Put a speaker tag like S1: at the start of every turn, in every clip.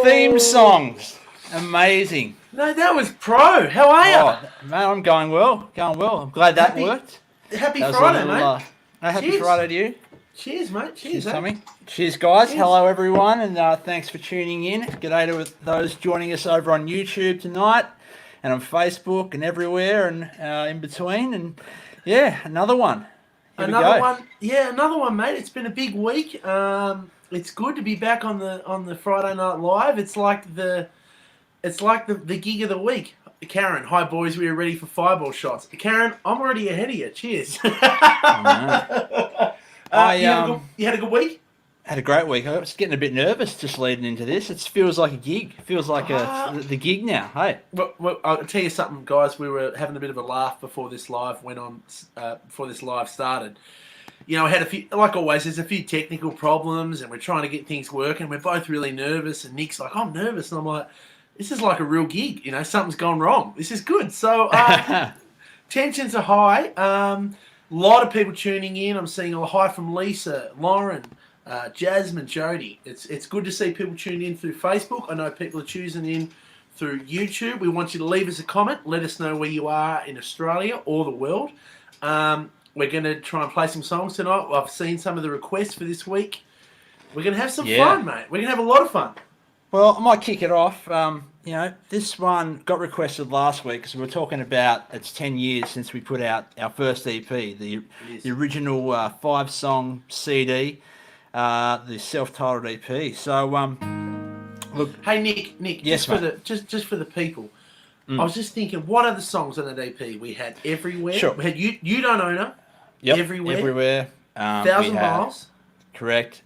S1: Theme songs. Amazing.
S2: No, that was pro. How are you?
S1: Man, I'm going well. I'm glad that worked.
S2: Happy Friday, mate.
S1: Happy Friday to you.
S2: Cheers, mate. Cheers,
S1: Tommy. Cheers, guys. Cheers. Hello, everyone, and thanks for tuning in. G'day to those joining us over on YouTube tonight and on Facebook and everywhere and in between. And, another one.
S2: Another one, mate. It's been a big week. It's good to be back on the Friday Night Live. It's like the gig of the week. Karen, hi boys, we are ready for fireball shots. Karen, I'm already ahead of you. Cheers. You had a good week?
S1: Had a great week. I was getting a bit nervous just leading into this. It feels like a gig. It feels like the gig now. Hey.
S2: Well, I'll tell you something, guys. We were having a bit of a laugh before this live went on. Before this live started. You know, I had a few, like always, there's a few technical problems, and we're trying to get things working. We're both really nervous, and Nick's like, I'm nervous, and I'm like, this is like a real gig. You know, something's gone wrong. This is good. So tensions are high. A lot of people tuning in. I'm seeing a hi from Lisa, Lauren, Jasmine, Jody. It's good to see people tuning in through Facebook. I know people are choosing in through YouTube. We want you to leave us a comment. Let us know where you are in Australia or the world. We're going to try and play some songs tonight. I've seen some of the requests for this week. We're going to have some fun, mate. We're going to have a lot of fun.
S1: Well, I might kick it off. This one got requested last week because we were talking about it's 10 years since we put out our first EP, the original 5-song CD, the self-titled EP. So, look.
S2: Hey, Nick.
S1: Yes,
S2: just for the people. I was just thinking, what are the songs on that EP? We had Everywhere.
S1: Sure.
S2: We had You Don't Own Her.
S1: Yep.
S2: Everywhere. 1,000 Miles.
S1: Correct.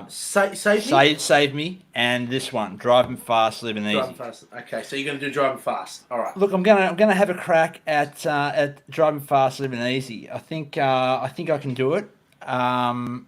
S2: Save
S1: Me, and this one, Driving Fast, Living Easy.
S2: Driving Fast. Okay, so you're going to do Driving Fast. All right.
S1: Look, I'm gonna have a crack at Driving Fast, Living Easy. I think I can do it. I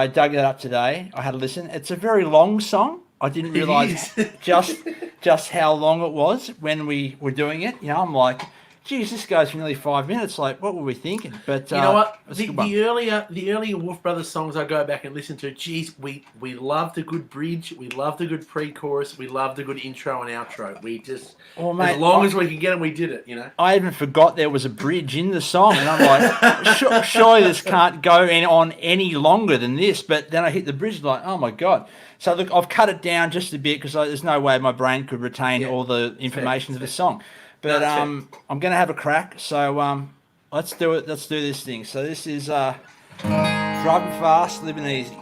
S1: dug it up today. I had a listen. It's a very long song. I didn't realise just how long it was when we were doing it. You know, I'm like, geez, this goes for nearly 5 minutes. Like, what were we thinking? But
S2: you know what? The earlier Wolfe Brothers songs I go back and listen to, geez, we loved a good bridge, we loved a good pre-chorus, we loved a good intro and outro. We just, as long as we could get them, we did it. You know. I
S1: even forgot there was a bridge in the song, and I'm like, surely this can't go on any longer than this. But then I hit the bridge, like, oh my god. So look, I've cut it down just a bit because there's no way my brain could retain all the information of the song. But I'm going to have a crack. So let's do it. Let's do this thing. So this is Driving Fast, Living Easy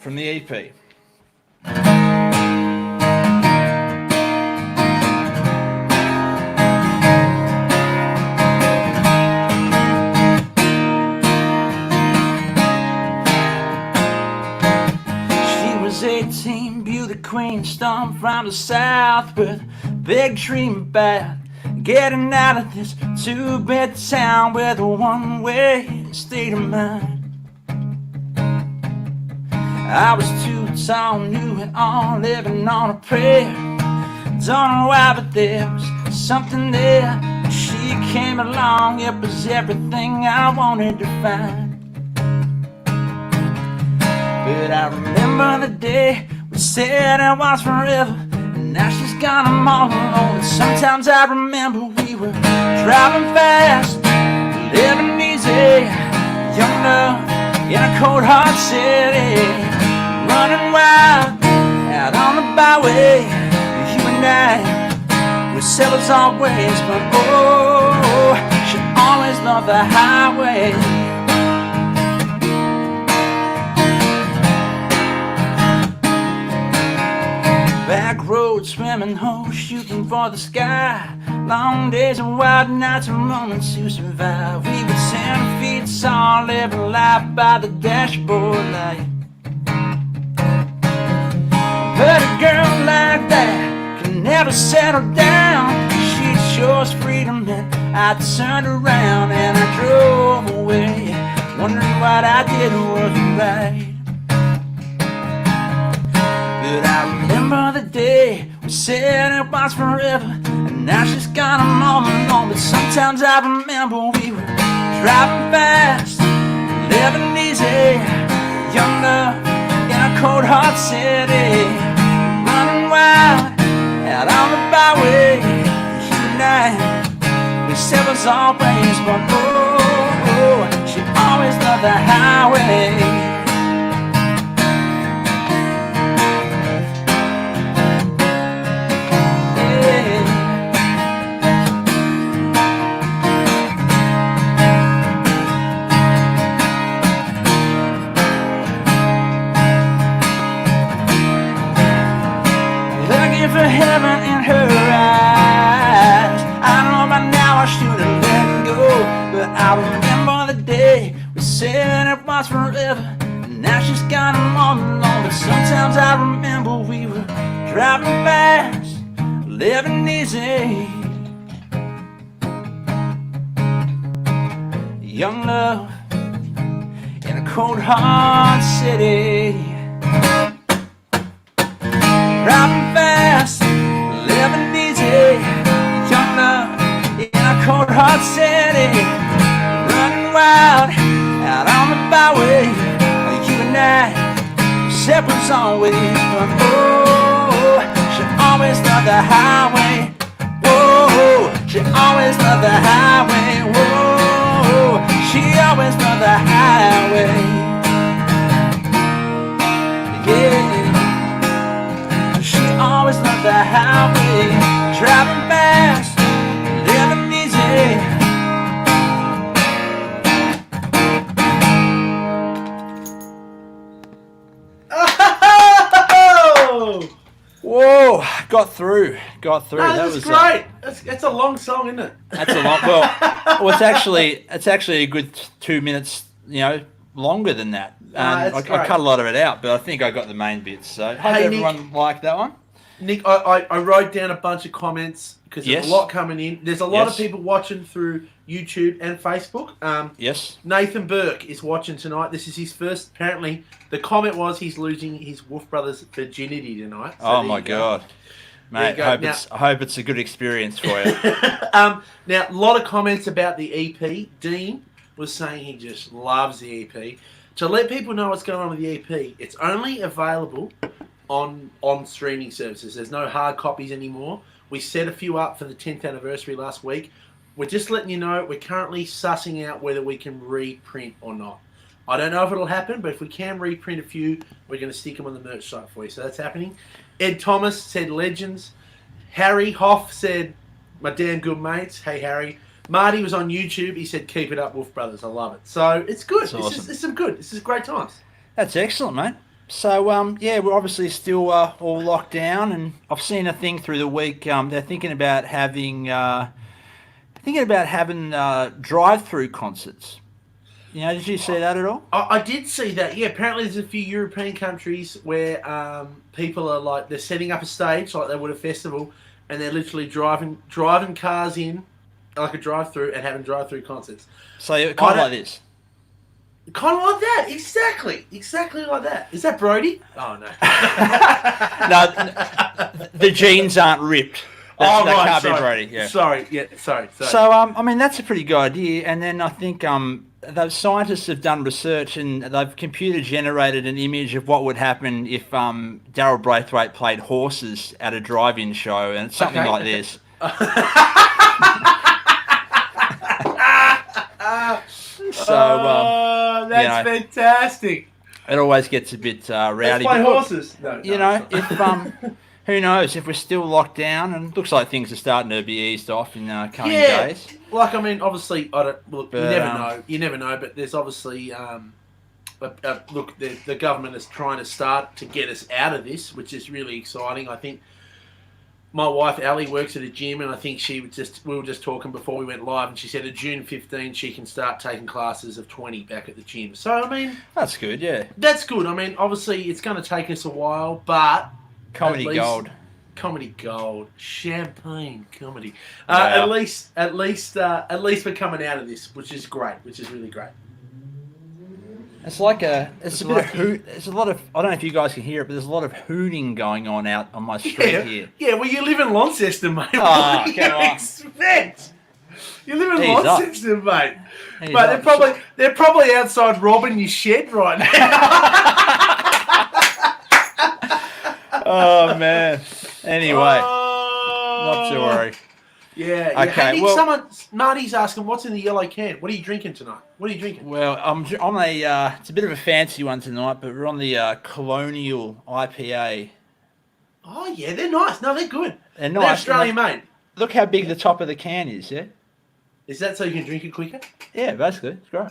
S1: from the EP. She was 18, beauty queen, stormed from the south with a big dream about getting out of this two-bed town with a one-way state of mind. I was too tall, knew it all, living on a prayer. Don't know why, but there was something there. She came along, it was everything I wanted to find. But I remember the day we said it was forever. Now she's gone, I'm all alone. And sometimes I remember we were driving fast, living easy, young love. in a cold hard city, running wild out on the byway. You and I, we sailors always, but oh, she always loved the highway. Back road, swimming hole, shooting for the sky. Long days and wild nights and moments to survive. We would 10 feet tall, living life by the dashboard light. But a girl like that can never settle down. She chose freedom and I turned around and I drove away, wondering what I did was right. But I remember the day we said it was forever, and now she's gone, I'm all alone. But sometimes I remember we were driving fast, living easy, young love in a cold hard city, running wild out on the byway. You and I, we said was always, but oh, she always loved the highway. For heaven in her eyes, I know by now I should have let go, but I remember the day we said it was forever, and now she's gone, I'm all alone. But sometimes I remember we were driving fast, living easy, young love in a cold hard city. Driving fast, living easy, young love in a cold hard city, running wild out on the byway. You and I, said was always, but oh, she always loved the highway. Whoa, she always loved the highway. Whoa, she always loved the highway. Yeah. Always loved the highway, driving fast, living easy. Oh! Whoa! Got through.
S2: No, that was great. That's a long song, isn't it?
S1: That's a long. Well, it's actually a good 2 minutes. Longer than that. I cut a lot of it out, but I think I got the main bits. So hope everyone liked that one.
S2: Nick, I wrote down a bunch of comments because there's a lot coming in. There's a lot of people watching through YouTube and Facebook.
S1: Yes.
S2: Nathan Burke is watching tonight. This is his first. Apparently, the comment was he's losing his Wolfe Brothers virginity tonight. So
S1: oh my God, mate! I hope it's a good experience for you.
S2: Now, a lot of comments about the EP. Dean was saying he just loves the EP. To let people know what's going on with the EP, it's only available on streaming services. There's no hard copies anymore. We set a few up for the 10th anniversary last week. We're just letting you know we're currently sussing out whether we can reprint or not. I don't know if it'll happen, but if we can reprint a few, we're going to stick them on the merch site for you. So that's happening. Ed Thomas said legends. Harry Hoff said my damn good mates. Hey, Harry. Marty was on YouTube. He said keep it up, Wolfe Brothers. I love it. So it's good. It's
S1: awesome.
S2: It's some good. This is great times.
S1: That's excellent, mate. So, we're obviously still all locked down, and I've seen a thing through the week. They're thinking about having drive-through concerts. Did you see that at all?
S2: I did see that. Yeah, apparently there's a few European countries where people are they're setting up a stage like they would a festival, and they're literally driving cars in like a drive-through and having drive-through concerts.
S1: So kind of like this.
S2: Kind of like that, exactly like that. Is that Brody? Oh no,
S1: no, the jeans aren't ripped. That can't be Brody. Yeah.
S2: Sorry.
S1: So that's a pretty good idea. And then I think those scientists have done research and they've computer generated an image of what would happen if Daryl Braithwaite played horses at a drive-in show, and it's something like this.
S2: That's fantastic.
S1: it always gets a bit
S2: Let's
S1: rowdy.
S2: play
S1: But look,
S2: horses. No,
S1: you
S2: no,
S1: know,
S2: it's
S1: if
S2: not.
S1: who knows if we're still locked down, and it looks like things are starting to be eased off in coming
S2: Yeah,
S1: days.
S2: like I mean, obviously, I don't. Look, you
S1: But,
S2: never know. You never know. But there's obviously, look, the government is trying to start to get us out of this, which is really exciting. I think my wife Ali works at a gym, and I think we were just talking before we went live, and she said at June 15 she can start taking classes of 20 back at the gym. So I mean,
S1: That's good, yeah.
S2: that's good. I mean, obviously it's going to take us a while, but
S1: Comedy
S2: at least-
S1: gold.
S2: Comedy gold, champagne comedy.
S1: Wow.
S2: At least we're coming out of this, which is great, which is really great.
S1: It's like it's a bit of
S2: like-
S1: hoot. There's a lot of. I don't know if you guys can hear it, but there's a lot of hooning going on out on my street here.
S2: Yeah. Well, you live in Launceston, mate.
S1: Ah,
S2: What do
S1: come on.
S2: you expect? You live in
S1: Ease up.
S2: Launceston, mate.
S1: Ease
S2: But
S1: up.
S2: they're probably outside robbing your shed right now.
S1: Oh man. Anyway, not to worry.
S2: Yeah.
S1: Okay,
S2: Hey, Nick,
S1: well-
S2: Marty's asking, what's in the yellow can? What are you drinking tonight? What are you drinking?
S1: Well, I'm on a. It's a bit of a fancy one tonight, but we're on the Colonial IPA.
S2: Oh yeah, they're nice. No, they're good.
S1: They're
S2: They're
S1: nice.
S2: Australian made.
S1: Look how big the top of the can is. Yeah.
S2: Is that so you can drink it quicker?
S1: Yeah, basically, it's great.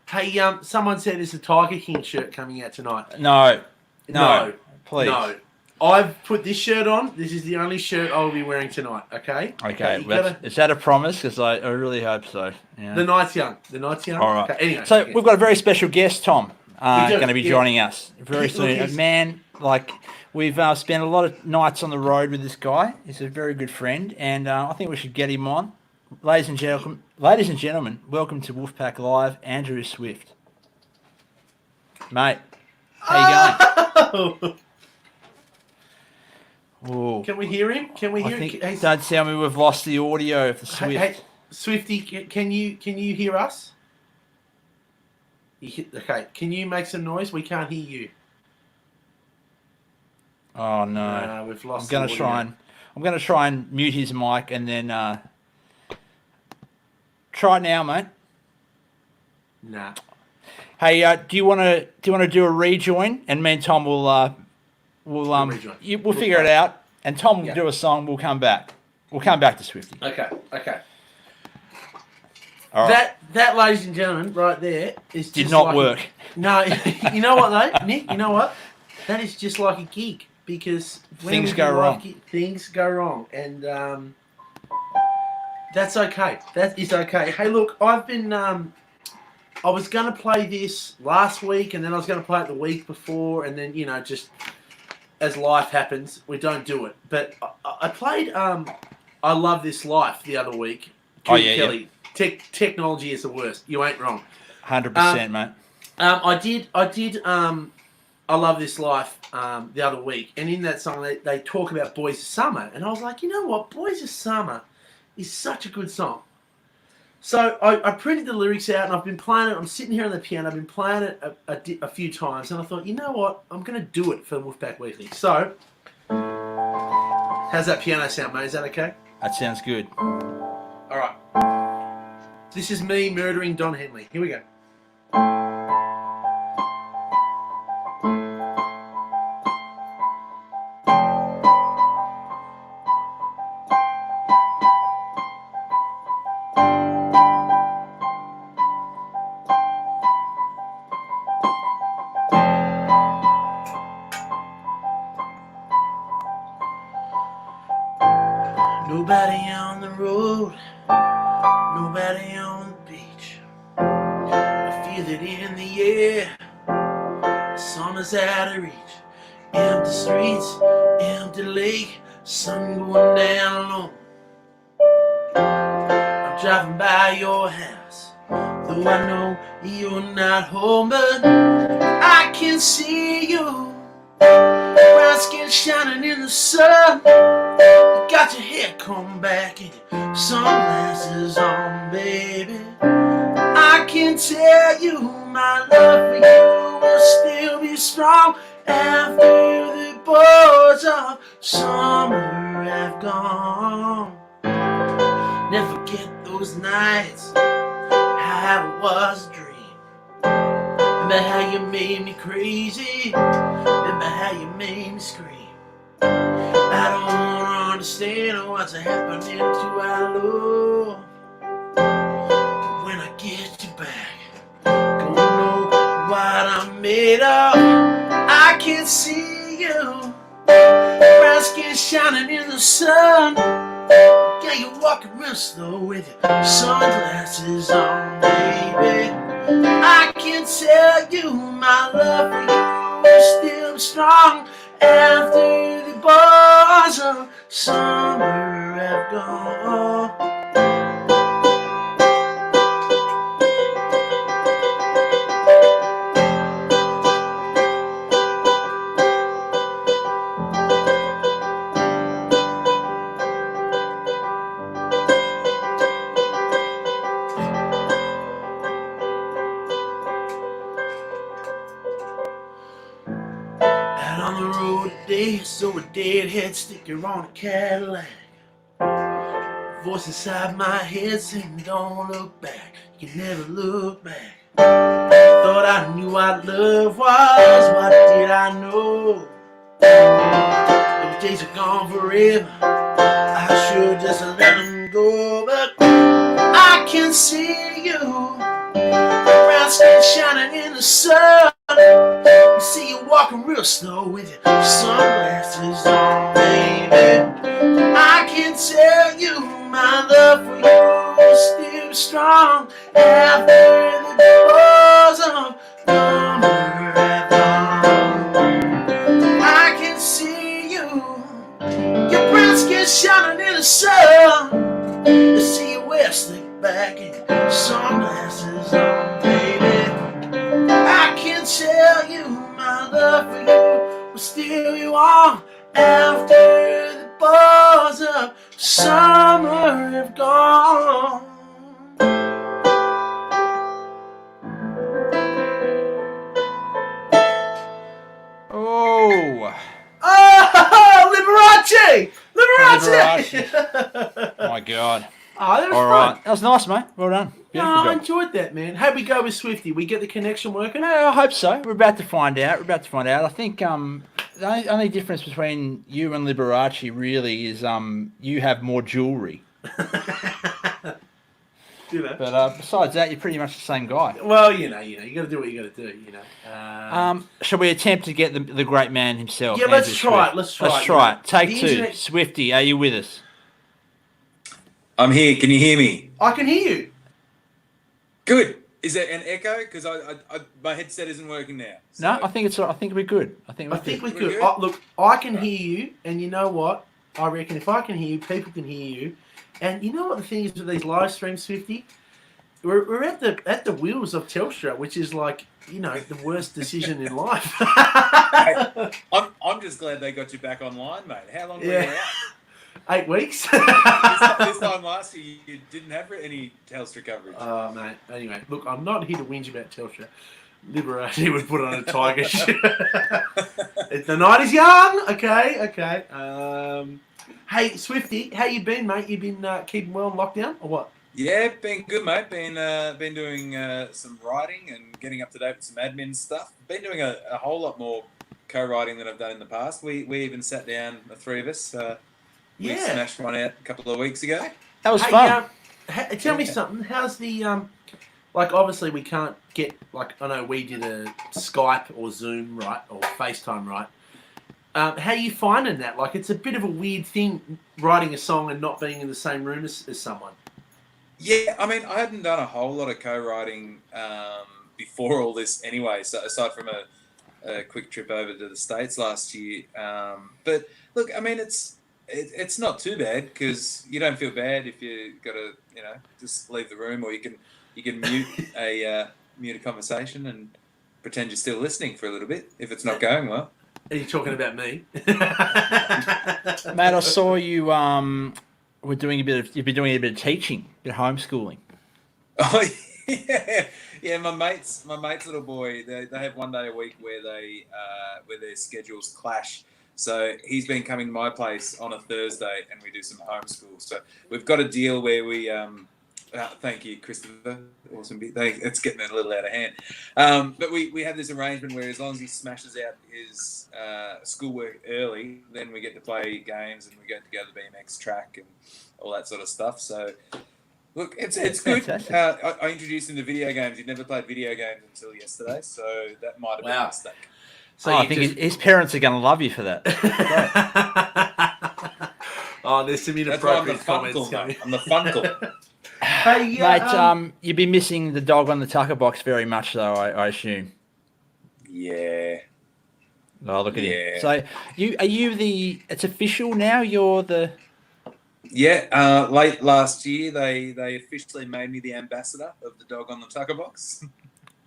S2: Hey, someone said there's a Tiger King shirt coming out tonight.
S1: No,
S2: No,
S1: please.
S2: No. I've put this shirt on. This is the only shirt I will be wearing tonight, okay?
S1: Okay,
S2: You
S1: well,
S2: gotta-
S1: is that a promise? Because I really hope so. Yeah.
S2: The night's young. The night's young.
S1: All right.
S2: Okay, anyway.
S1: So
S2: okay.
S1: we've got a very special guest, Tom,
S2: We do,
S1: going to be
S2: yeah.
S1: joining us very
S2: Look,
S1: soon. A
S2: he's-
S1: man, like, we've spent a lot of nights on the road with this guy. He's a very good friend, and I think we should get him on. Ladies and gentlemen, welcome to Wolfe Pack Live, Andrew Swift. Mate, how you going? Ooh.
S2: Can we hear him? Can we
S1: I
S2: hear
S1: think,
S2: him? Hey,
S1: don't tell me we've lost the audio of the Swift.
S2: hey, Swifty, can you hear us? Okay, can you make some noise? We can't hear you.
S1: Oh no.
S2: We've lost.
S1: I'm gonna try and mute his mic and then try it now, mate.
S2: Nah.
S1: Hey, do you want to do a rejoin, and me and Tom will
S2: rejoin.
S1: we'll figure it out, and Tom will
S2: Yeah.
S1: do a song. We'll come back. We'll come back to Swifty.
S2: Okay.
S1: All right.
S2: That, ladies and gentlemen, right there is
S1: Did
S2: just
S1: not
S2: like
S1: work.
S2: No, you know what though, Nick? You know what? That is just like a gig because when
S1: Things
S2: we
S1: go
S2: do
S1: wrong.
S2: Things go wrong, and that's okay. That is okay. Hey, look, I've been. I was going to play this last week, and then I was going to play it the week before, and then just as life happens, we don't do it. But I played "I Love This Life" the other week.
S1: Oh, yeah,
S2: Kelly. Technology is the worst. You ain't wrong.
S1: 100%, mate.
S2: I did. I Love This Life the other week, and in that song they talk about Boys of Summer, and I was like, you know what, Boys of Summer is such a good song. So I printed the lyrics out, and I've been playing it. I'm sitting here on the piano. I've been playing it a few times, and I thought, you know what, I'm going to do it for Wolfpack Weekly. So, how's that piano sound, mate? Is that okay?
S1: That sounds good.
S2: All right. This is me murdering Don Henley. Here we go. Nobody on the road, nobody on the beach. I feel it in the air, the summer's out of reach. Empty streets, empty lake, sun going down low. I'm driving by your house, though I know you're not home, but I can see you. Brown skin shining in the sun. You got your hair combed back and your sunglasses on, baby. I can tell you my love for you will still be strong after the boys of summer have gone. Never forget those nights, how it was a dream. Remember how you made me crazy? Remember how you made me scream? I don't wanna understand what's happening to our love. When I get you back, gonna know what I'm made of. I can see you, brown skin shining in the sun. Yeah, you're walking real slow with your sunglasses on, baby. I can tell you my love for you is still strong after the bars of summer have gone. Out on the road today, so a deadhead sticker on a Cadillac. Voice inside my head saying, don't look back, you can never look back. Thought I knew what love was, what did I know? Those days are gone forever, I should just let them go. But I can see you, brown skin shining in the sun. You see you walking real slow with your sunglasses on, baby. I can tell you my love for you is still strong after the doors of summer have gone. I can see you, your brown skin shining in the sun. You see you wear slick back and your sunglasses on, baby. I can tell you my love for you will still you on after the bars of summer have gone.
S1: Oh,
S2: Liberace!
S1: Liberace. My God.
S2: Oh, that was
S1: All
S2: fun.
S1: right. That was nice, mate. Well done.
S2: No,
S1: Beautiful
S2: I
S1: job.
S2: enjoyed that, man. How'd we go with Swifty? We get the connection working?
S1: I hope so. We're about to find out. I think the only difference between you and Liberace really is you have more jewellery.
S2: You know.
S1: But besides that, you're pretty much the same guy.
S2: Well, you got to do what you got to do, you know.
S1: Shall we attempt to get the great man himself?
S2: Yeah, let's
S1: Andrew
S2: try
S1: Swift?
S2: it. Let's try
S1: Let's
S2: it.
S1: try it. Take
S2: The
S1: two.
S2: internet-
S1: Swifty, are you with us?
S3: I'm here. Can you hear me?
S2: I can hear you.
S3: Good. Is there an echo? Because my headset isn't working now. So.
S1: No, I think it's. I think we're good. I think
S2: I
S1: we're
S2: think
S1: good.
S2: we
S3: We're
S2: could.
S3: good?
S2: Look, I can hear you, and you know what? I reckon if I can hear you, people can hear you. And you know what the thing is with these live streams, Swifty? We're at the wheels of Telstra, which is like, you know, the worst decision in life.
S3: I'm just glad they got you back online, mate. How long were you out?
S2: 8 weeks.
S3: This time last year, you didn't have any Telstra coverage.
S2: Oh, mate. Anyway, look, I'm not here to whinge about Telstra. Liberace would put on a tiger shirt. The night is young. Okay. Hey, Swifty, how you been, mate? You been keeping well in lockdown, or what?
S3: Yeah, been good, mate. Been doing some writing and getting up to date with some admin stuff. Been doing a whole lot more co-writing than I've done in the past. We even sat down, the three of us. We smashed one out a couple of weeks ago.
S1: That was fun.
S2: Tell me something. How's the like? Obviously, we can't get like. I know we did a Skype or Zoom, right, or FaceTime, right? How are you finding that? Like, it's a bit of a weird thing writing a song and not being in the same room as someone.
S3: Yeah, I mean, I hadn't done a whole lot of co-writing before all this anyway, so aside from a quick trip over to the States last year. But look, I mean, it's not too bad because you don't feel bad if you got to, just leave the room, or you can mute a conversation and pretend you're still listening for a little bit if it's not going well.
S2: Are you talking about me?
S1: Matt, I saw you you've been doing a bit of teaching, a bit of homeschooling.
S3: Oh yeah. My mate's little boy. They have 1 day a week where their schedules clash. So he's been coming to my place on a Thursday, and we do some homeschool. So we've got a deal where we Thank you, Christopher. Awesome. It's getting a little out of hand. But we have this arrangement where as long as he smashes out his schoolwork early, then we get to play games and we get to go to the BMX track and all that sort of stuff. So, look, it's good. I introduced him to video games. He'd never played video games until yesterday, so that might have been a mistake.
S1: So I think his parents are going to love you for that.
S2: Oh, there's some inappropriate comments coming.
S3: I'm the funkle.
S2: Hey,
S1: mate, you'd be missing the dog on the tucker box very much, though, I assume.
S3: Yeah.
S1: Oh, look at him. So, it's official now? You're the...
S3: Yeah, late last year, they officially made me the ambassador of the dog on the tucker box.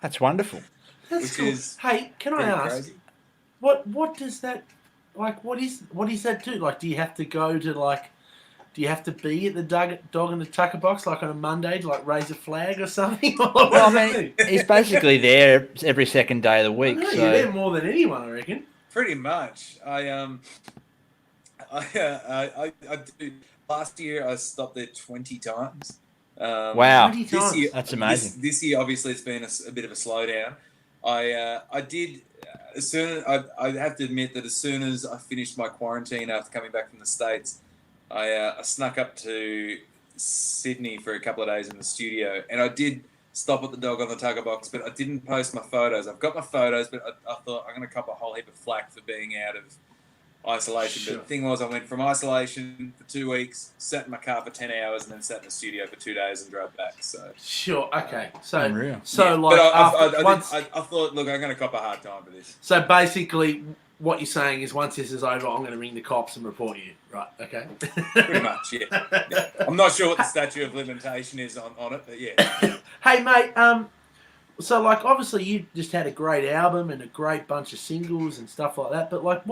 S1: That's wonderful.
S2: That's cool. Hey, can I ask, crazy. What does that, like, what is that do? Like, do you have to go to, like, do you have to be at the dog in the tucker box, like, on a Monday to, like, raise a flag or something?
S1: Well, I mean, he's basically there every second day of the week.
S2: No,
S1: so.
S2: You're there more than anyone, I reckon.
S3: Pretty much. I do. Last year, I stopped there 20 times.
S1: Wow.
S2: 20 times.
S1: This year, that's amazing.
S3: This year, obviously, it's been a bit of a slowdown. I did... As soon I have to admit that as soon as I finished my quarantine after coming back from the States, I snuck up to Sydney for a couple of days in the studio, and I did stop at the dog on the tucker box, but I didn't post my photos. I've got my photos, but I thought I'm going to cop a whole heap of flack for being out of isolation.
S2: Sure.
S3: But the thing was, I went from isolation for 2 weeks, sat in my car for 10 hours, and then sat in the studio for 2 days and drove back. So
S2: sure, okay. So
S1: Unreal.
S2: So
S3: yeah.
S2: like,
S3: But I thought, look, I'm going to cop a hard time for this.
S2: So basically, what you're saying is, once this is over, I'm going to ring the cops and report you. Right? Okay.
S3: Pretty much, yeah. I'm not sure what the statute of limitation is on it, but yeah.
S2: Hey, mate. So like, obviously, you just had a great album and a great bunch of singles and stuff like that. But like,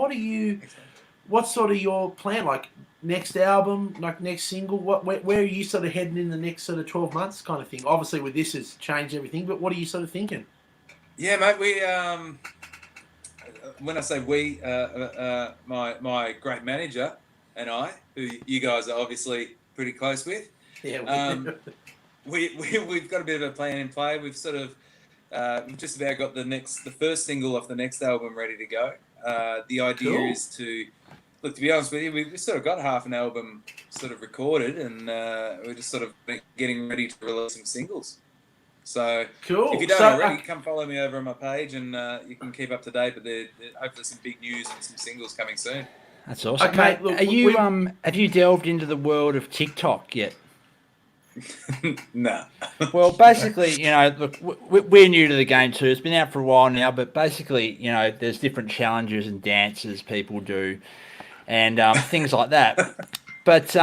S2: what's sort of your plan? Like, next album, like next single? Where are you sort of heading in the next sort of 12 months, kind of thing? Obviously, with this has changed everything. But what are you sort of thinking?
S3: Yeah, mate. We when I say we, my great manager and I, who you guys are obviously pretty close with.
S2: Yeah.
S3: We've got a bit of a plan in play. We've sort of we've just about got the first single off the next album ready to go. The idea is to look. To be honest with you, we've sort of got half an album sort of recorded, and we're just sort of getting ready to release some singles. So
S2: cool.
S3: If you don't already, come follow me over on my page, and you can keep up to date. But there's hopefully some big news and some singles coming soon.
S1: That's awesome.
S2: Okay,
S1: mate,
S2: look,
S1: have you delved into the world of TikTok yet?
S3: No.
S1: Well, basically, look, we're new to the game too. It's been out for a while now, but basically, there's different challenges and dances people do, and things like that. But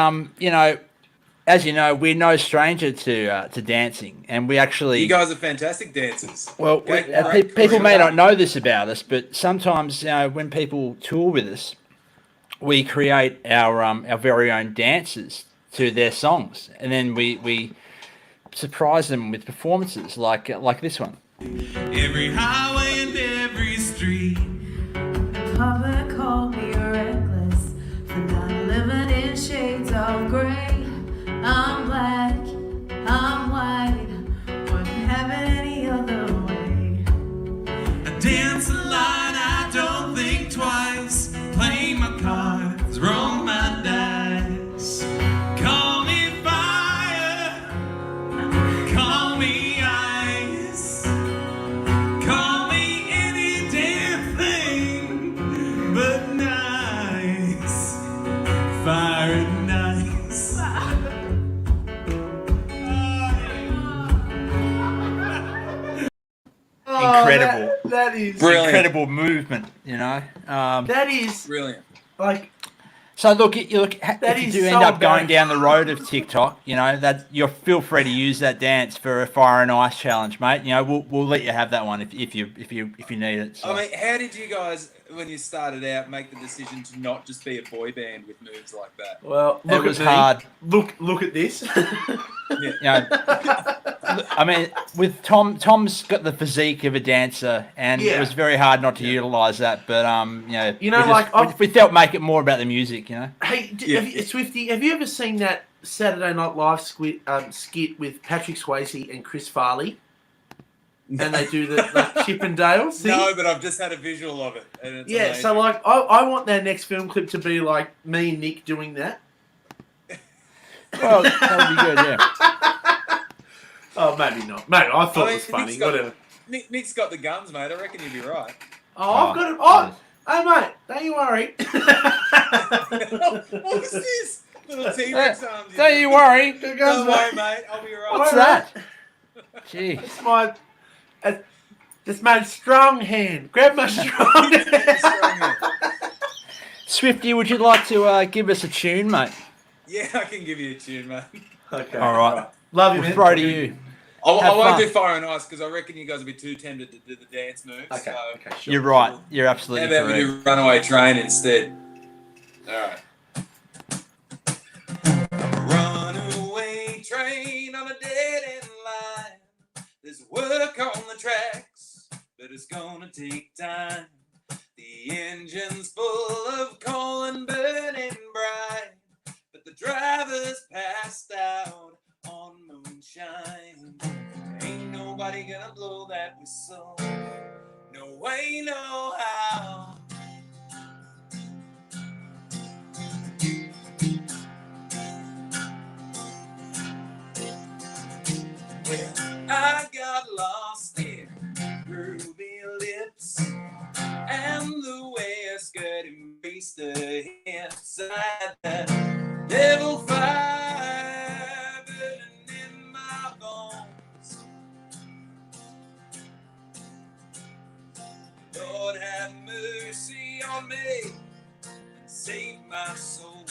S1: as you know, we're no stranger to dancing, and we actually.
S3: You guys are fantastic dancers.
S1: Well, people may not know this about us, but sometimes when people tour with us, we create our very own dances to their songs, and then we surprise them with performances like this one.
S4: Every highway and every street.
S5: Public call me reckless for not living in shades of gray. I'm black, I'm white, wouldn't have it any other way.
S4: I dance a lot, I don't think twice. Play my cards, roll my dice. Call me fire, call me ice, call me any damn thing but nice. Fire and ice.
S1: Incredible.
S2: That is
S3: Brilliant.
S1: Incredible movement,
S2: That is
S3: Brilliant.
S2: like.
S1: So look, if you
S2: is
S1: do
S2: so
S1: end up going
S2: embarrassing.
S1: down the road of TikTok, that you feel free to use that dance for a fire and ice challenge, mate. We'll let you have that one if you need it. So.
S3: I mean, how did you guys, when you started out, make the decision to not just be a boy band with moves like that?
S2: Well,
S1: It
S2: look
S1: was
S2: at me.
S1: hard.
S2: Look at this.
S1: I mean, with Tom's got the physique of a dancer, and
S2: Yeah.
S1: it was very hard not to utilise that. But we felt make it more about the music,
S2: Hey,
S3: Yeah.
S2: Swifty, have you ever seen that Saturday Night Live skit with Patrick Swayze and Chris Farley? And they do the Chip and Dale thing?
S3: No, but I've just had a visual of it. And it's amazing.
S2: So like, I want their next film clip to be like me and Nick doing that.
S1: Well, that would be good, yeah.
S2: Oh, maybe not. Maybe I thought it was funny. Whatever.
S3: Nick's got the guns, mate. I reckon you'd be right.
S2: I've got it. Oh, hey, mate, don't you worry.
S3: What's this? Little T-Rex arms.
S1: Don't you worry.
S3: Don't worry, mate. I'll be right.
S1: What's that? Gee.
S2: It's my strong hand. Grab my strong hand.
S1: Swifty, would you like to give us a tune, mate?
S3: Yeah, I can give you a tune, mate.
S2: Okay.
S1: All right.
S2: Love you,
S1: We'll
S2: man.
S1: throw to you.
S3: I won't
S1: fun.
S3: do Fire and Ice because I reckon you guys will be too tempted to do the dance moves.
S2: Okay.
S3: So
S2: Okay. Sure.
S1: You're right. You're
S3: how
S1: absolutely
S3: about we
S1: correct.
S3: do Runaway Train instead? All right. Runaway train on a dead-end line. There's work on the tracks, but it's gonna take time. The engine's full of coal and burning bright, but the driver's passed out on moonshine. Ain't nobody gonna blow that whistle. No way, no how. Well, I got lost in ruby lips, and the way I skirt embraced the hips. I had that devil fire burning in my bones. Lord have mercy on me and save my soul.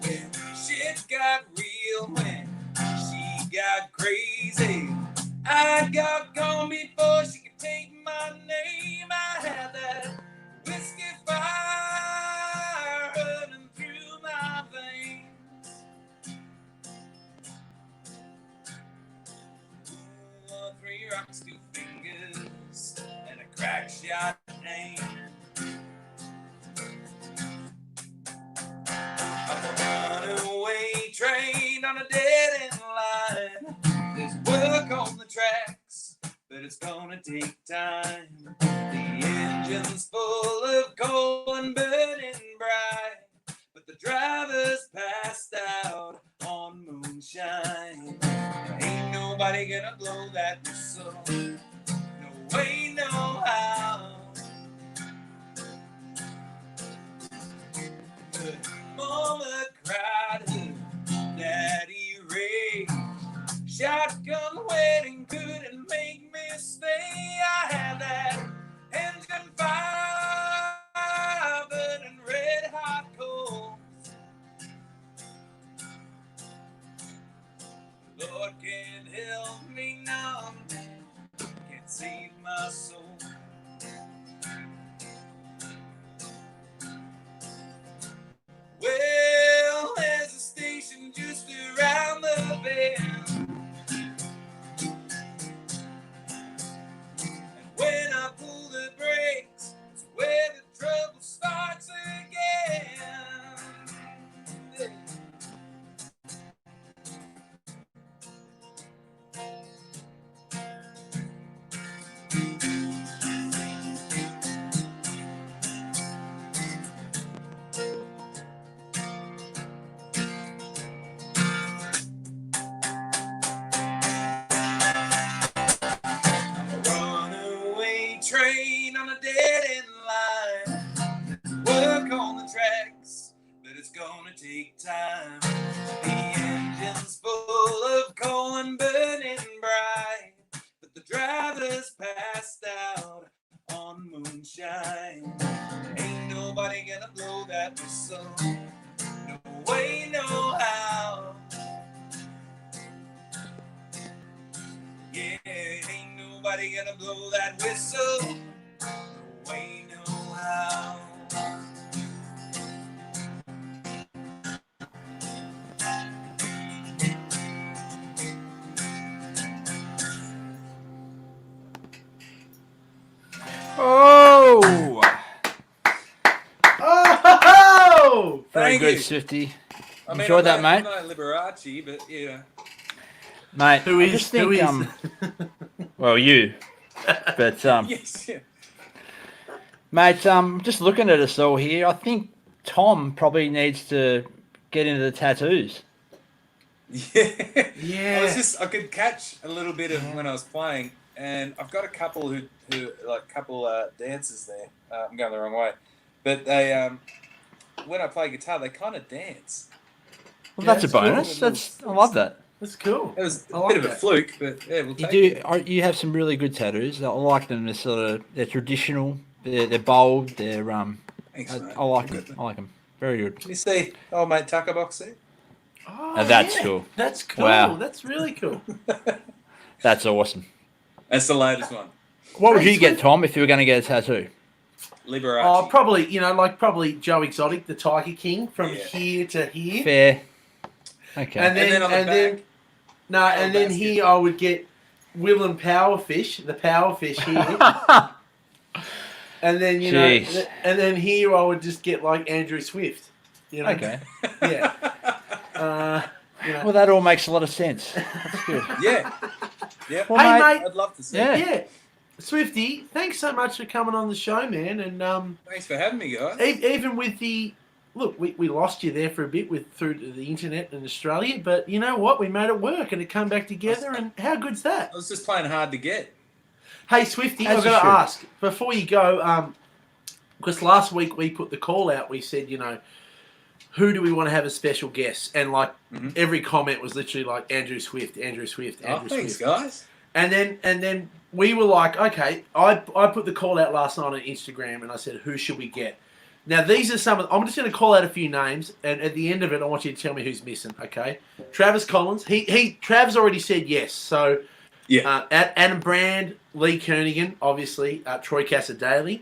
S3: When shit got real, when she got crazy, I got gone before she could take my name. I had that whiskey fire running through my veins. 3 rocks, 2 fingers, and a crack shot aim. Runaway train on a dead-end line. There's work on the tracks, but it's gonna take time. The engine's full of coal and burning bright, but the driver's passed out on moonshine. Ain't nobody gonna blow that whistle. No way, no how. Mama cried, Daddy raged. Shotgun wedding couldn't make me stay. I had that engine fire burning red hot coals. Lord can't help me now, can't save my soul. Well, there's a station just around the bend, and when I pull the brakes, it's where the trouble starts again. Runaway train on a dead-end line. Work on the tracks, but it's gonna take time. The engine's full of coal and burning bright, but the driver's passed out on moonshine. Ain't nobody gonna blow that whistle. No way, no how. Yeah, ain't nobody gonna blow that whistle. No way, no how.
S1: Oh!
S3: Thank
S1: good,
S3: you.
S1: Swifty.
S3: I mean,
S1: Enjoy that, mate.
S3: I'm no Liberace, but yeah.
S1: Mate,
S2: Who
S1: I
S2: is?
S1: just think,
S2: Who is?
S1: well, you. But,
S3: Yes, yeah.
S1: mate, just looking at us all here, I think Tom probably needs to get into the tattoos.
S3: Yeah.
S2: Yeah.
S3: I could catch a little bit of when I was playing, and I've got a couple who like dancers there. I'm going the wrong way, but they when I play guitar, they kind of dance.
S1: Well,
S2: Yeah,
S1: that's a
S2: it's cool.
S1: bonus. I love that.
S2: That's cool.
S3: It was
S2: I
S3: a
S2: like
S3: bit of a
S2: that.
S3: fluke, but yeah, we'll
S1: You
S3: take
S1: do.
S3: it.
S1: You have some really good tattoos. I like them. They're traditional. They're bold. They're
S3: Thanks,
S1: I,
S3: mate.
S1: I like them. I like them. Very good.
S3: Can you see old mate Tucker box there?
S2: Oh,
S1: That's
S2: yeah.
S1: cool.
S2: That's cool.
S1: Wow.
S2: That's really cool.
S1: That's awesome.
S3: That's the latest one.
S1: What would
S2: Hey,
S1: you get,
S2: Swift.
S1: Tom, if you were going to get a tattoo?
S3: Liberace.
S2: Oh, probably Joe Exotic, the Tiger King, from
S3: Yeah.
S2: here to here.
S1: Fair. Okay.
S2: And then,
S3: then on the
S2: and then,
S3: back,
S2: no, and then
S3: basket.
S2: here I would get Willem Powerfish, the Powerfish here. And then
S1: Jeez.
S2: and then here I would just get like Andrew Swift.
S1: Okay.
S2: Yeah.
S1: Well, that all makes a lot of sense. That's good.
S3: Yeah. Yeah.
S1: Well,
S2: Hey,
S1: mate,
S2: mate.
S3: I'd love to see
S1: Yeah.
S3: it.
S2: Yeah. Swifty, thanks so much for coming on the show, man. And
S3: Thanks for having me, guys.
S2: even with the look, we lost you there for a bit through the internet in Australia, but you know what? We made it work and it came back together. And how good's that?
S3: I was just playing hard to get.
S2: Hey, Swifty,
S1: As
S2: I've
S1: you
S2: got to
S1: should.
S2: ask before you go, because last week we put the call out. We said, who do we want to have as special guests? And like every comment was literally like Andrew Swift, Andrew Swift,
S3: Oh,
S2: Andrew
S3: thanks,
S2: Swift.
S3: guys.
S2: And then we were like, okay, I put the call out last night on Instagram, and I said, who should we get? Now these are some of. I'm just going to call out a few names, and at the end of it, I want you to tell me who's missing. Okay, Travis Collins. Trav's already said yes. So
S3: Yeah.
S2: Adam Brand, Lee Kernaghan, obviously, Troy Casadale.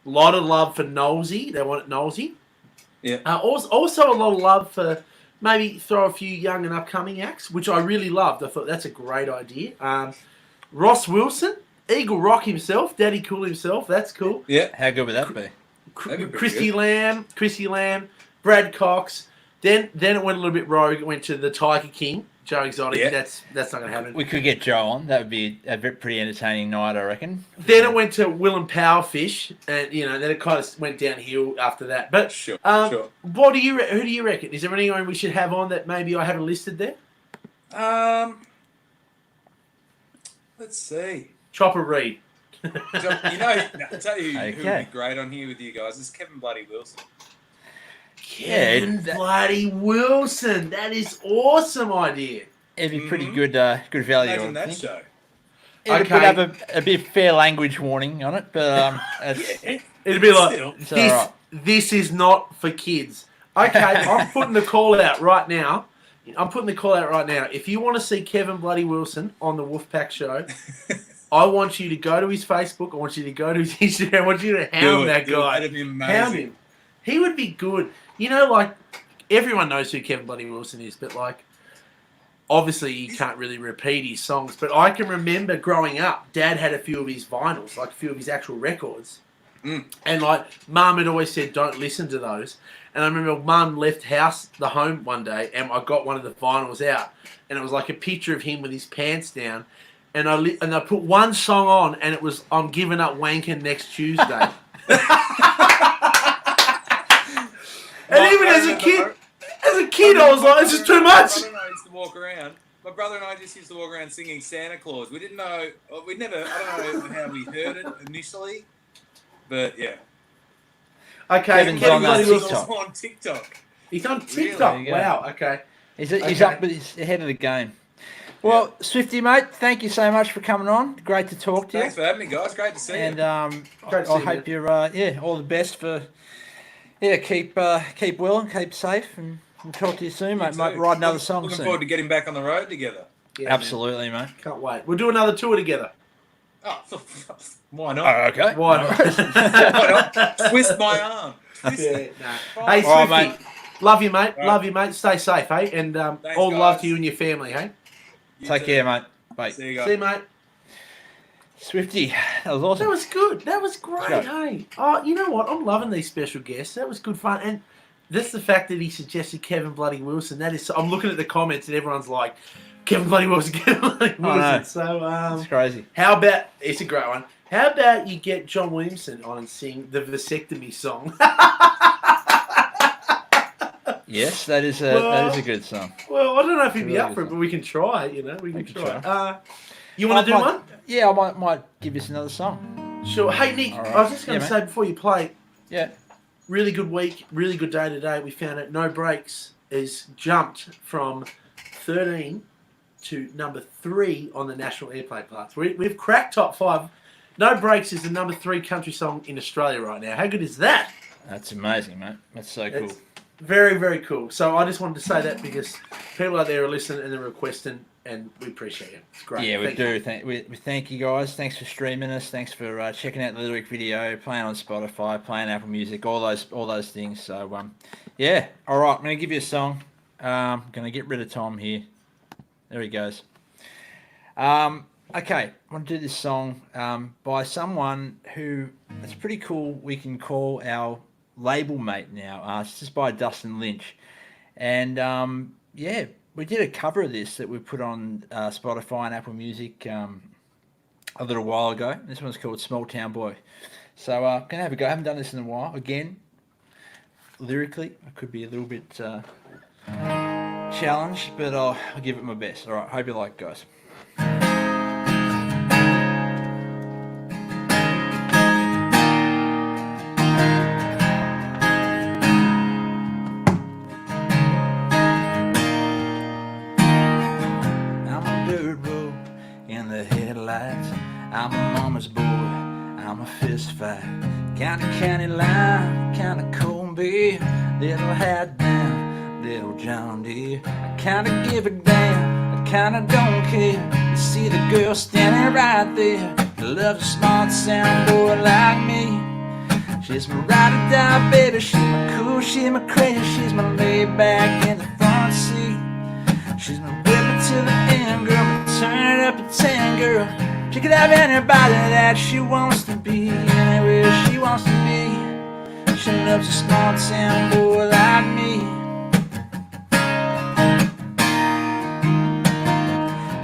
S2: A lot of love for Knowlesy. They want it Knowlesy.
S3: Yeah.
S2: Also a lot of love for maybe throw a few young and upcoming acts, which I really loved. I thought that's a great idea. Ross Wilson, Eagle Rock himself, Daddy Cool himself. That's cool.
S3: Yeah.
S1: How good would that be?
S3: That'd be pretty
S2: Christy Lamb, Brad Cox. Then it went a little bit rogue. It went to the Tiger King, Joe Exotic.
S3: Yeah.
S2: That's not going to happen.
S1: We could get Joe on. That would be a pretty entertaining night, I reckon.
S2: Then it went to Willem Powerfish, and then it kind of went downhill after that. But
S3: Sure.
S2: who do you reckon? Is there anyone we should have on that maybe I haven't listed there?
S3: Let's see.
S2: Chopper Reed.
S3: So, I'll tell you who
S1: Okay.
S3: would be great on here with you guys is Kevin Bloody Wilson.
S2: Kevin Bloody Wilson. That is awesome idea.
S1: It'd be pretty good good value,
S3: Imagine
S1: I
S3: that
S1: think.
S3: show.
S1: It would
S2: Okay.
S1: have a bit of fair language warning on it, but
S2: It'd be like,
S3: Still.
S1: it's all right.
S2: this is not for kids. Okay, I'm putting the call out right now. If you want to see Kevin Bloody Wilson on the Wolfe Pack show, I want you to go to his Facebook. I want you to go to his Instagram. I want you to hound that guy.
S3: That'd be amazing.
S2: Hound him. He would be good. Like, everyone knows who Kevin Bloody Wilson is, but, like, obviously you can't really repeat his songs. But I can remember growing up, Dad had a few of his vinyls, like a few of his actual records. And, like, Mum had always said, don't listen to those. And I remember Mum left the home one day, and I got one of the vinyls out. And it was like a picture of him with his pants down. And I put one song on, and it was I'm Giving Up Wanking Next Tuesday. And even as a kid, I was like, this is too much.
S3: My brother and I used to walk around. My brother and I just used to walk around singing Santa Claus. We didn't know. I don't know how we heard it initially, but yeah.
S2: Okay,
S1: Kevin's
S2: Kevin
S1: on
S2: Bloody
S3: He's
S2: Wilson.
S3: also on TikTok.
S2: He's on
S3: Really?
S2: TikTok.
S1: There you go.
S2: Wow. Okay.
S1: He's
S2: Okay.
S1: up, but he's ahead of the game. Well, Swifty, mate, thank you so much for coming on. Great to talk to you.
S3: Thanks for having me, guys. Great to see
S1: And
S3: you.
S2: Great to see
S1: I
S2: you,
S1: hope
S2: man.
S1: you're all the best for keep well and keep safe, and we'll talk to you soon, mate.
S3: too.
S1: Might write another song
S3: Looking
S1: soon.
S3: forward to getting back on the road together.
S2: Yeah,
S1: Absolutely, mate.
S2: man. Can't wait. We'll do another tour together.
S3: Oh, why not?
S1: Okay.
S2: Why not?
S3: Why not? Twist my arm. Twist
S2: Yeah,
S3: it.
S2: nah. Hey,
S1: All right,
S2: Swifty.
S1: mate.
S2: Love you, mate.
S3: All right.
S2: Love you, mate. Stay safe, hey? And
S3: Thanks,
S2: all love
S3: guys.
S2: to you and your family, hey?
S3: You
S1: Take
S3: too.
S1: care, mate. Bye.
S3: See you guys.
S2: See you, mate.
S1: Swifty, that was awesome.
S2: That was good. That was great,
S1: Great.
S2: hey? Oh, you know what? I'm loving these special guests. That was good fun. And Just the fact that he suggested Kevin Bloody Wilson. That is. I'm looking at the comments and everyone's like, Kevin Bloody Wilson, Kevin Bloody Wilson.
S1: know.
S2: So
S1: It's crazy.
S2: how about? It's a great one. How about you get John Williamson on and sing the vasectomy song?
S1: Yes, that is a good song.
S2: Well, I don't know if he'd be
S1: Really
S2: up for it,
S1: good
S2: but we can try it. You know, we can
S1: can
S2: try.
S1: try.
S2: You want to do one?
S1: Yeah, I might give us another song.
S2: Sure. Hey Nick,
S1: All right.
S2: I was just going to
S1: Yeah,
S2: say before you play,
S1: Yeah.
S2: really good week, really good day today. We found out No Breaks is jumped from 13 to number 3 on the national airplay charts. We've cracked top 5. No Breaks is the number 3 country song in Australia right now. How good is that?
S1: That's amazing, mate. That's so cool.
S2: It's very, very cool. So I just wanted to say that because people out there are listening and they're requesting, and we appreciate it. It's great.
S1: Yeah, we
S2: Thank
S1: do.
S2: you.
S1: We thank you guys. Thanks for streaming us. Thanks for checking out the lyric video, playing on Spotify, playing Apple Music, all those things. So yeah. All right, I'm gonna give you a song. Gonna get rid of Tom here. There he goes. Okay, I want to do this song by someone who it's pretty cool. We can call our label mate now. It's just by Dustin Lynch, and yeah, we did a cover of this that we put on Spotify and Apple Music a little while ago. This one's called Small Town Boy. So gonna have a go. I haven't done this in a while. Again, lyrically, I could be a little bit challenged, but I'll give it my best. All right, hope you like it, guys. I'm a mama's boy, I'm a fist fight. County county line, county cold beer. Little hat down, little John Deere. I kinda give a damn, I kinda don't care. You see the girl standing right there. She loves a smart sound boy like me. She's my ride or die baby, she's my cool, she's my crazy. She's my laid back in the front seat. She's my whip it to the end, girl, my turn it up a 10, girl. She could have anybody that she wants to be, anywhere she wants to be. She loves a small town boy like me.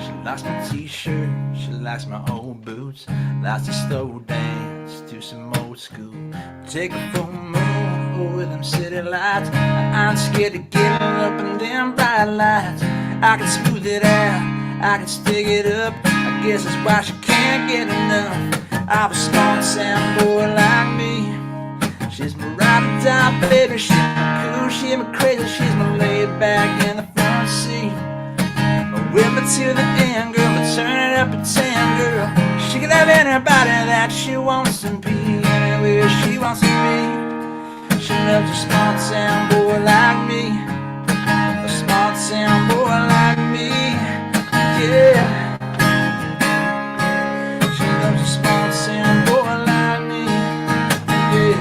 S1: She likes my t-shirt, she likes my old boots. Likes to slow dance to some old school. Take her for a move over them city lights. I ain't scared to get up and down bright lights. I can smooth it out, I can stick it up. I guess that's why she can't get enough of a small town boy like me. She's my ride or die baby, she's my cool, she's my crazy. She's my laid back in the front seat. My whip it to the end, girl, but turn it up a 10, girl. She can have anybody that she wants to be, anywhere she wants to be. She loves a small town boy like me, a small town boy like me, yeah. A small town boy like me, yeah.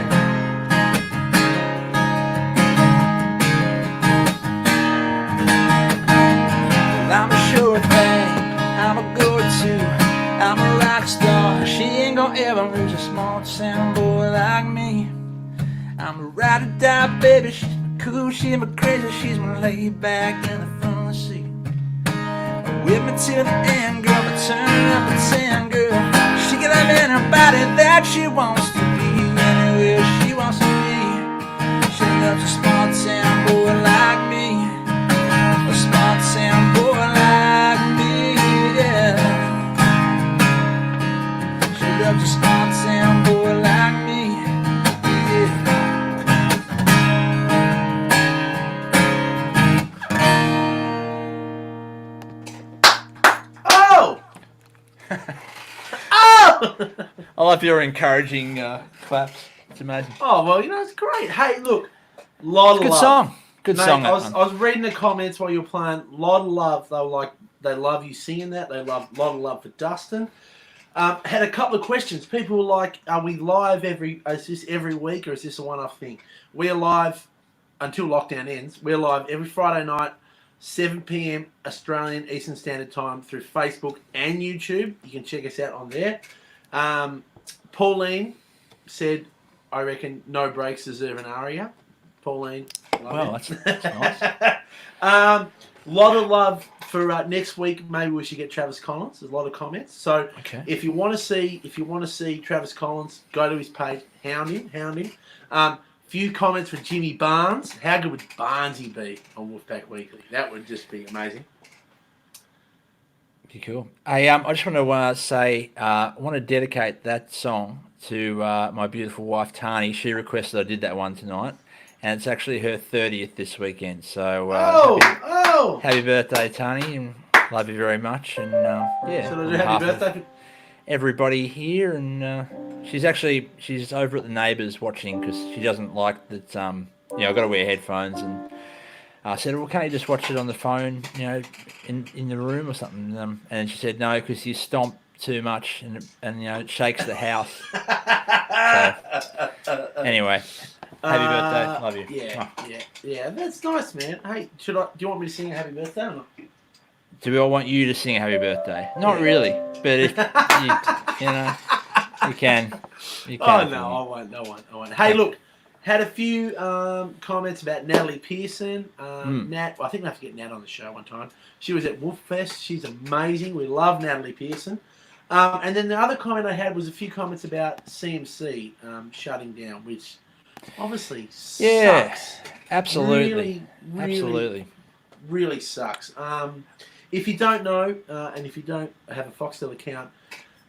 S1: Well, I'm a sure thing, I'm a go-to, I'm a rock star. She ain't gonna ever lose a small town boy like me. I'm a ride or die baby, she's my cool, she's my crazy. She's my laid back in the front seat. Whip me to the end, girl, but turn up a 10, girl. She can have anybody that she wants to be, anywhere she wants to be. She loves a small town boy like me, a small town boy like me, yeah. She loves a small town boy like me, yeah. I love your encouraging claps. It's amazing.
S2: Oh, well, it's great. Hey, look, lot of
S1: Good
S2: love.
S1: song. Good
S2: Mate,
S1: song.
S2: I was reading the comments while you were playing. Lot of love. They love you singing that. They love lot of love for Dustin. Had a couple of questions. People were like, "Are we live is this every week or is this a one-off thing?" We're live until lockdown ends. We're live every Friday night, 7 p.m. Australian Eastern Standard Time through Facebook and YouTube. You can check us out on there. Pauline said, "I reckon No Breaks deserve an aria." Pauline,
S1: Well, that's nice.
S2: Lot of love for next week. Maybe we should get Travis Collins. There's a lot of comments. So
S1: Okay.
S2: if you want to see Travis Collins, go to his page. Hound him. Few comments for Jimmy Barnes. How good would Barnesy be on Wolfe Pack Weekly? That would just be amazing.
S1: Pretty cool. I just want to say, I want to dedicate that song to my beautiful wife Tani. She requested I did that one tonight, and it's actually her 30th this weekend. So happy birthday, Tani, and love you very much. And yeah,
S2: So
S1: on
S2: happy
S1: behalf of
S2: birthday.
S1: everybody here, and she's over at the neighbours watching because she doesn't like that. I've got to wear headphones, and I said, well, can't you just watch it on the phone, in the room or something? And she said, no, because you stomp too much and it shakes the house. So, anyway, happy birthday. Love you.
S2: Yeah. That's nice, man. Hey, do you want me to sing a happy birthday or not?
S1: Do I want you to sing a happy birthday? Not really, but if you can. You can.
S2: Oh, no, I won't. Hey, look, had a few comments about Natalie Pearson. Nat, I think we have to get Nat on the show one time. She was at Wolfe Fest. She's amazing. We love Natalie Pearson. And then the other comment I had was a few comments about CMC shutting down, which obviously sucks.
S1: Absolutely.
S2: Really sucks. If you don't know, and if you don't have a Foxtel account,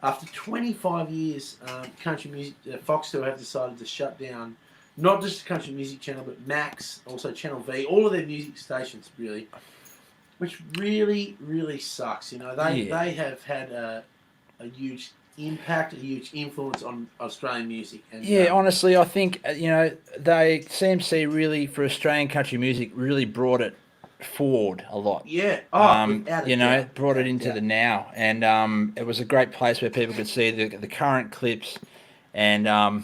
S2: after 25 years, country music, Foxtel have decided to shut down not just the country music channel, but Max, also Channel V, all of their music stations, really, which really, really sucks. They have had a huge impact, a huge influence on Australian music. And,
S1: honestly, I think CMC really, for Australian country music, really brought it forward a lot.
S2: Yeah.
S1: Brought it into the now, and it was a great place where people could see the current clips. And I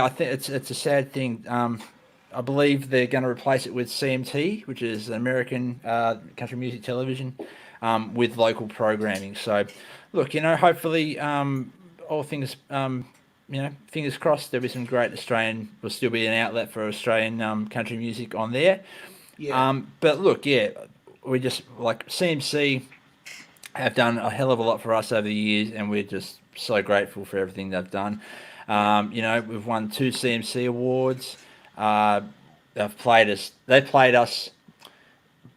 S1: think it's a sad thing. I believe they're going to replace it with CMT, which is American country music television, with local programming. So, look, hopefully, all things, fingers crossed, there'll be some great will still be an outlet for Australian country music on there.
S2: Yeah.
S1: But look, we just, like, CMC have done a hell of a lot for us over the years, and we're just so grateful for everything they've done. We've won 2 CMC awards. They played us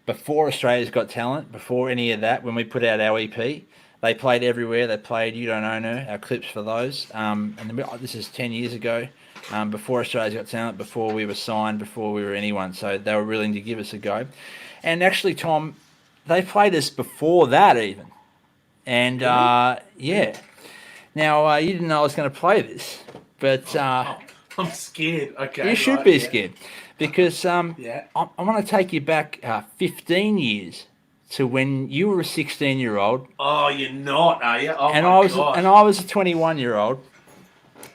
S1: before Australia's Got Talent, before any of that. When we put out our EP, they played everywhere. They played You Don't Own Her, our clips for those. And this is 10 years ago, before Australia's Got Talent, before we were signed, before we were anyone. So they were willing to give us a go. And actually, Tom, they played us before that even. And Now, you didn't know I was going to play this, but
S2: I'm scared. Okay.
S1: you should be scared, because I want to take you back 15 years to when you were a 16-year-old.
S2: Oh, you're not, are you? Oh,
S1: and I was a 21-year-old,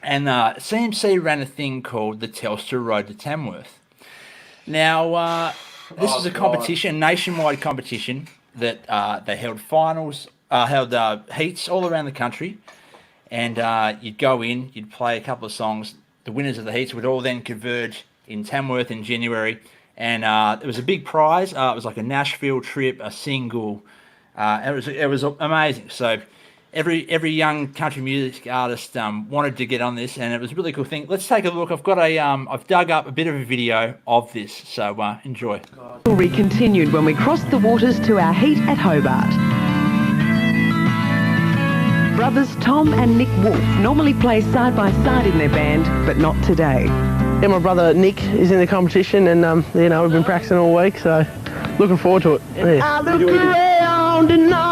S1: and CMC ran a thing called the Telstra Road to Tamworth. Now, this is a competition, nationwide competition that they held finals, held heats all around the country. And you'd go in, you'd play a couple of songs. The winners of the heats would all then converge in Tamworth in January. And it was a big prize. It was like a Nashville trip, a single. It was amazing. So every young country music artist wanted to get on this, and it was a really cool thing. Let's take a look. I've dug up a bit of a video of this. So enjoy.
S6: We continued when we crossed the waters to our heat at Hobart. Brothers Tom and Nick Wolfe normally play side by side in their band, but not today.
S7: Yeah, my brother Nick is in the competition, and we've been practicing all week, so looking forward to it. Yeah.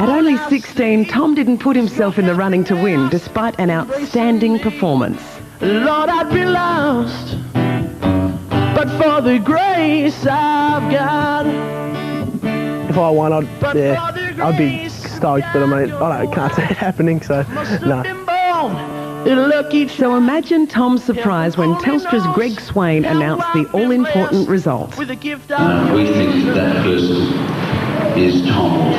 S6: At only 16, Tom didn't put himself in the running to win, despite an outstanding performance.
S7: Lord, I'd be lost, but for the grace I've got. If I won, I'd be stoked, but I can't see it happening, so no.
S6: So imagine Tom's surprise when Telstra's Greg Swain announced the all-important result.
S8: We think that person is Tom.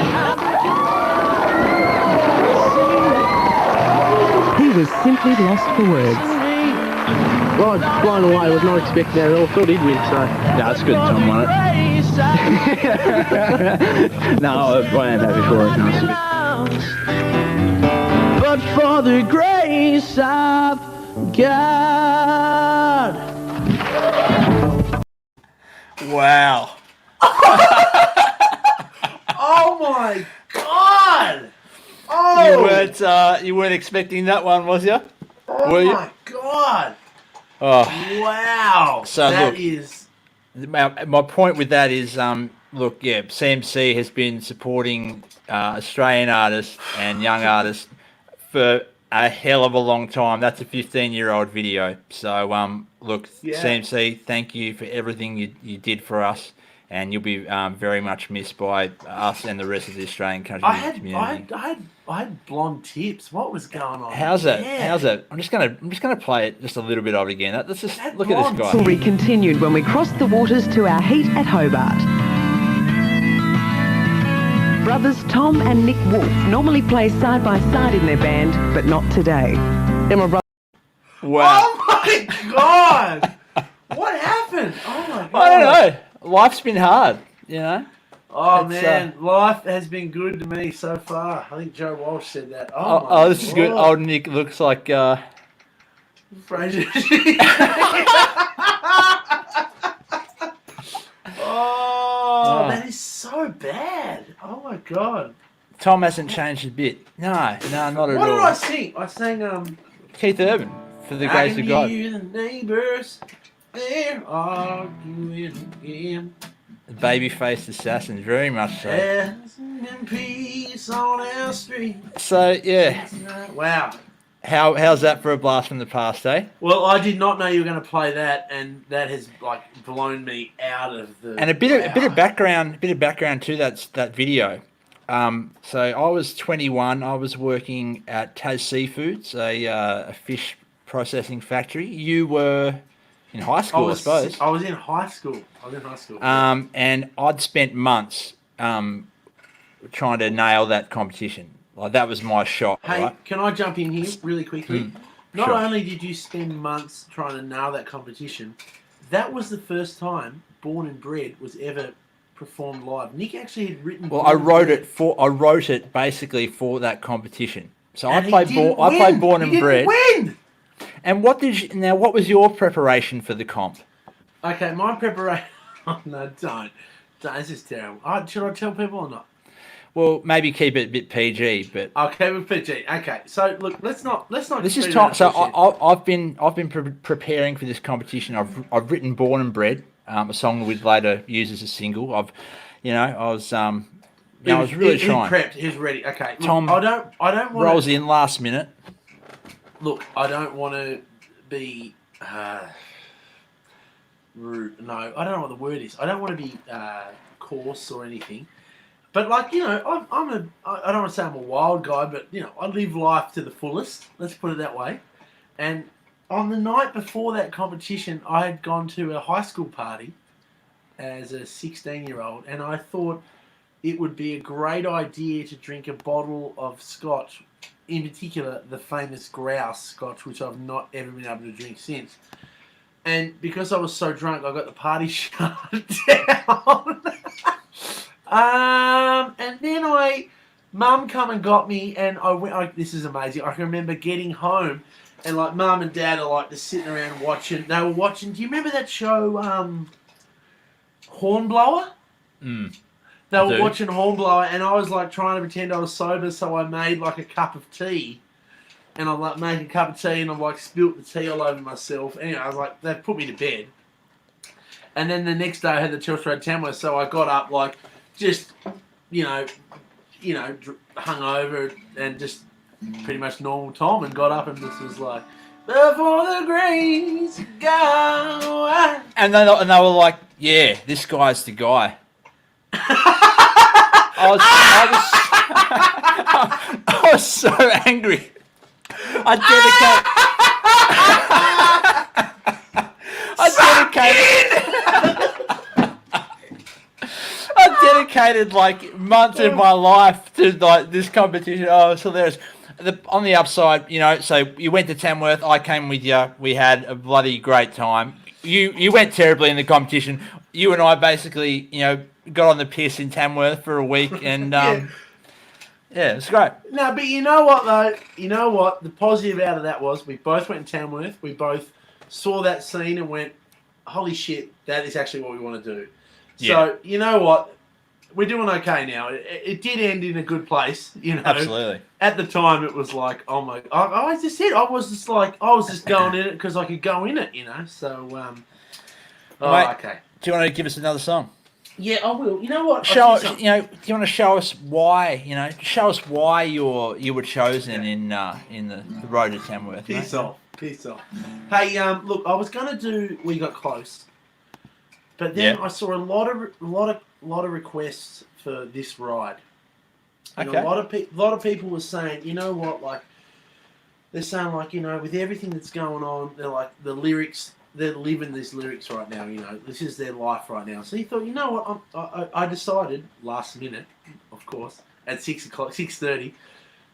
S6: He was simply lost for words.
S7: Well, I was blown away. I was not expecting that at all. Thought he'd win, so.
S1: No, it's good Tom won it. No, I am happy for it. No, it's good.
S7: But for the grace of God.
S1: Wow.
S2: Oh my God! Oh,
S1: You weren't expecting that one, was you?
S2: oh
S1: were you?
S2: my God!
S1: Oh.
S2: Wow!
S1: So
S2: that
S1: look,
S2: is.
S1: My point with that is, look, yeah, CMC has been supporting Australian artists and young artists for a hell of a long time. That's a 15-year-old video. So, look,
S2: Yeah.
S1: CMC, thank you for everything you did for us, and you'll be very much missed by us and the rest of the Australian country community.
S2: I had blonde tips. What was going on?
S1: How's that?
S2: there?
S1: How's that? I'm just gonna play it just a little bit of it again. Let's just
S2: That
S1: look at this
S2: blonde
S1: guy.
S6: We continued when we crossed the waters to our heat at Hobart. Brothers Tom and Nick Wolfe normally play side by side in their band, but not today.
S7: Yeah, my brother.
S1: Wow.
S2: Oh my God! What happened? Oh my God!
S1: I don't know. Life's been hard, you know.
S2: Oh
S1: It's,
S2: man, life has been good to me so far. I think Joe Walsh said that.
S1: Oh, this is good. Old Nick looks like.
S2: Fraser. Oh, that is so bad. Oh my God.
S1: Tom hasn't changed a bit. No, not at
S2: What
S1: all.
S2: did I sing? I sang
S1: Keith Urban for the
S2: I
S1: Grace
S2: can
S1: of God.
S2: hear the neighbors. They're arguing again.
S1: The baby-faced assassins, very much so.
S2: And peace on our street.
S1: So yeah,
S2: Wow.
S1: how's that for a blast from the past, eh?
S2: Well, I did not know you were going to play that, and that has like blown me out of the.
S1: And a bit of background to that video. So I was 21. I was working at Tas Seafoods, a fish processing factory. You were in high school, I suppose.
S2: I was in high school.
S1: And I'd spent months trying to nail that competition. Like that was my shot.
S2: Hey,
S1: right?
S2: can I jump in here really quickly? Not
S1: sure.
S2: only did you spend months trying to nail that competition, that was the first time Born and Bred was ever performed live. Nick actually had written.
S1: Well,
S2: Born
S1: I
S2: and
S1: wrote it basically for that competition. So
S2: And
S1: I played Born and Bred.
S2: Win.
S1: And what was your preparation for the comp?
S2: Okay, my preparation. Oh, no, don't. This is terrible. Should I tell people or not?
S1: Well, maybe keep it a bit PG, but
S2: Okay, with PG. Okay, so look, let's not.
S1: this is
S2: beat
S1: time.
S2: around
S1: So
S2: the bush
S1: I've been preparing for this competition. I've written Born and Bred, a song we'd later use as a single. I was really trying.
S2: Prepped. He was ready. Okay, look,
S1: Tom
S2: I don't want
S1: rolls in last minute.
S2: Look, I don't want to be rude. No, I don't know what the word is. I don't want to be coarse or anything. But like, I don't want to say I'm a wild guy, but I live life to the fullest. Let's put it that way. And on the night before that competition, I had gone to a high school party as a 16-year-old, and I thought it would be a great idea to drink a bottle of scotch, in particular the famous Grouse scotch, which I've not ever been able to drink since. And because I was so drunk, I got the party shut down. And then Mum come and got me, and I went. This is amazing. I can remember getting home, and like Mum and Dad are like just sitting around watching. They were watching. Do you remember that show, Hornblower? They were watching Hornblower, and I was like trying to pretend I was sober, so I made like a cup of tea. And I like made a cup of tea, and I like spilt the tea all over myself. Anyway, I was like, they put me to bed. And then the next day I had the Chelsea Road Tamworth, so I got up like just, hungover and just pretty much normal Tom, and got up and just was like, before the grace go.
S1: And they were like, yeah, this guy's the guy. I was so angry. I dedicated like months of my life to like this competition. Oh, it's hilarious. on the upside, so you went to Tamworth. I came with you. We had a bloody great time. You went terribly in the competition. You and I basically, got on the piss in Tamworth for a week, and yeah, it's great.
S2: No, but you know what though? You know what? The positive out of that was we both went to Tamworth. We both saw that scene and went, "Holy shit, that is actually what we want to do."
S1: Yeah.
S2: So you know what? We're doing okay now. It did end in a good place,
S1: Absolutely.
S2: At the time, it was like, oh my! I just said I was just going in it because I could go in it, So,
S1: Mate,
S2: okay.
S1: Do you want to give us another song?
S2: Yeah, I will. You know what?
S1: Do you want to show us why? Show us why you were chosen in the road to Tamworth.
S2: Piss off. Hey, look, I was gonna do We Got Close, but then I saw a lot of requests for this ride. And
S1: Okay.
S2: a lot of people were saying, you know what, like they're saying, like, with everything that's going on, they're like the lyrics. They're living these lyrics right now. This is their life right now. So he thought, you know what? I decided last minute, of course, at 6:30.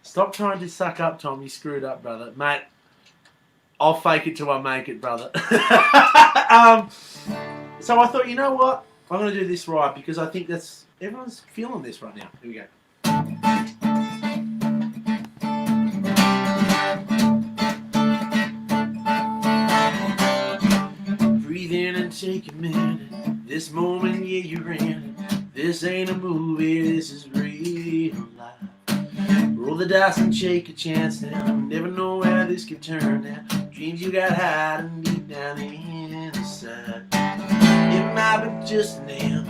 S2: Stop trying to suck up, Tom. You screwed up, brother, mate. I'll fake it till I make it, brother. So I thought, you know what? I'm going to do this ride because I think everyone's feeling this right now. Here we go. Breathe in and take a minute. This moment, yeah, you're in it. This ain't a movie, this is real life. Roll the dice and shake a chance now. Never know where this could turn now. Dreams you got hiding deep down inside. It might be just an amp,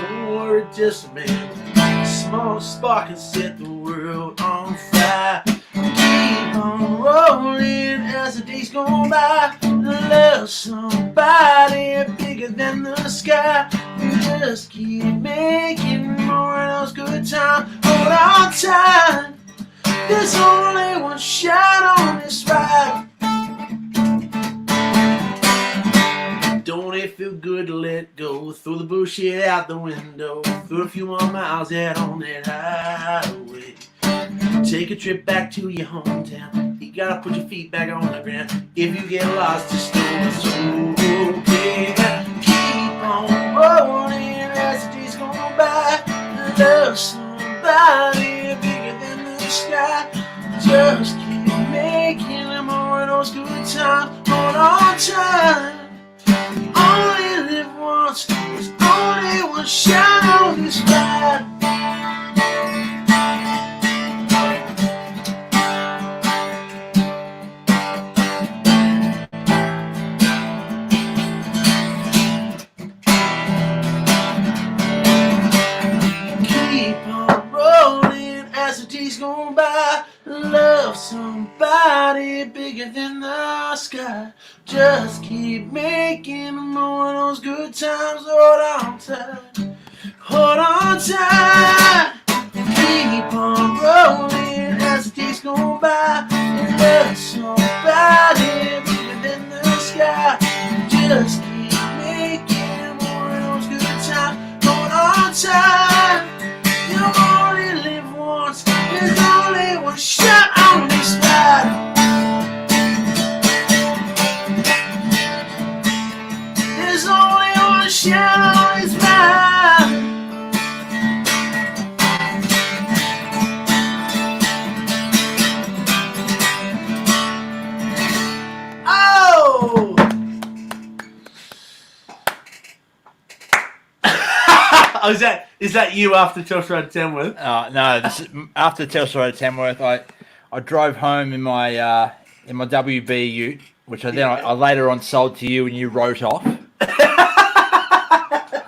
S2: don't worry, just a man. A small spark can set the world on fire. Keep on rolling as the days go by. Love somebody bigger than the sky. Just keep making more of those good times. Hold on tight. There's only one shot on this ride. Don't it feel good to let go? Throw the bullshit out the window. Throw a few more miles out on that highway. Take a trip back to your hometown. You gotta put your feet back on the ground. If you get lost, just know it's okay. Keep on rolling as the days go by. Love somebody bigger than the sky. Just keep making more of those good times. Hold on tight. Only live once. There's only one shot on this ride. Keep on rolling as the days go by. Love somebody bigger than the sky. Just keep making more of those good times. Hold on tight. Hold on tight. Keep on rolling as the days go by. Love somebody bigger than the sky. Just keep making more of those good times. Hold on tight. You only live once. There's only one shot on this ride. There's only one shot on this ride. Oh! Oh, is that you after Telstra Road Tamworth?
S1: No, this is, after Telstra Road Tamworth, I drove home in my WB Ute, which I later on sold to you and you wrote off.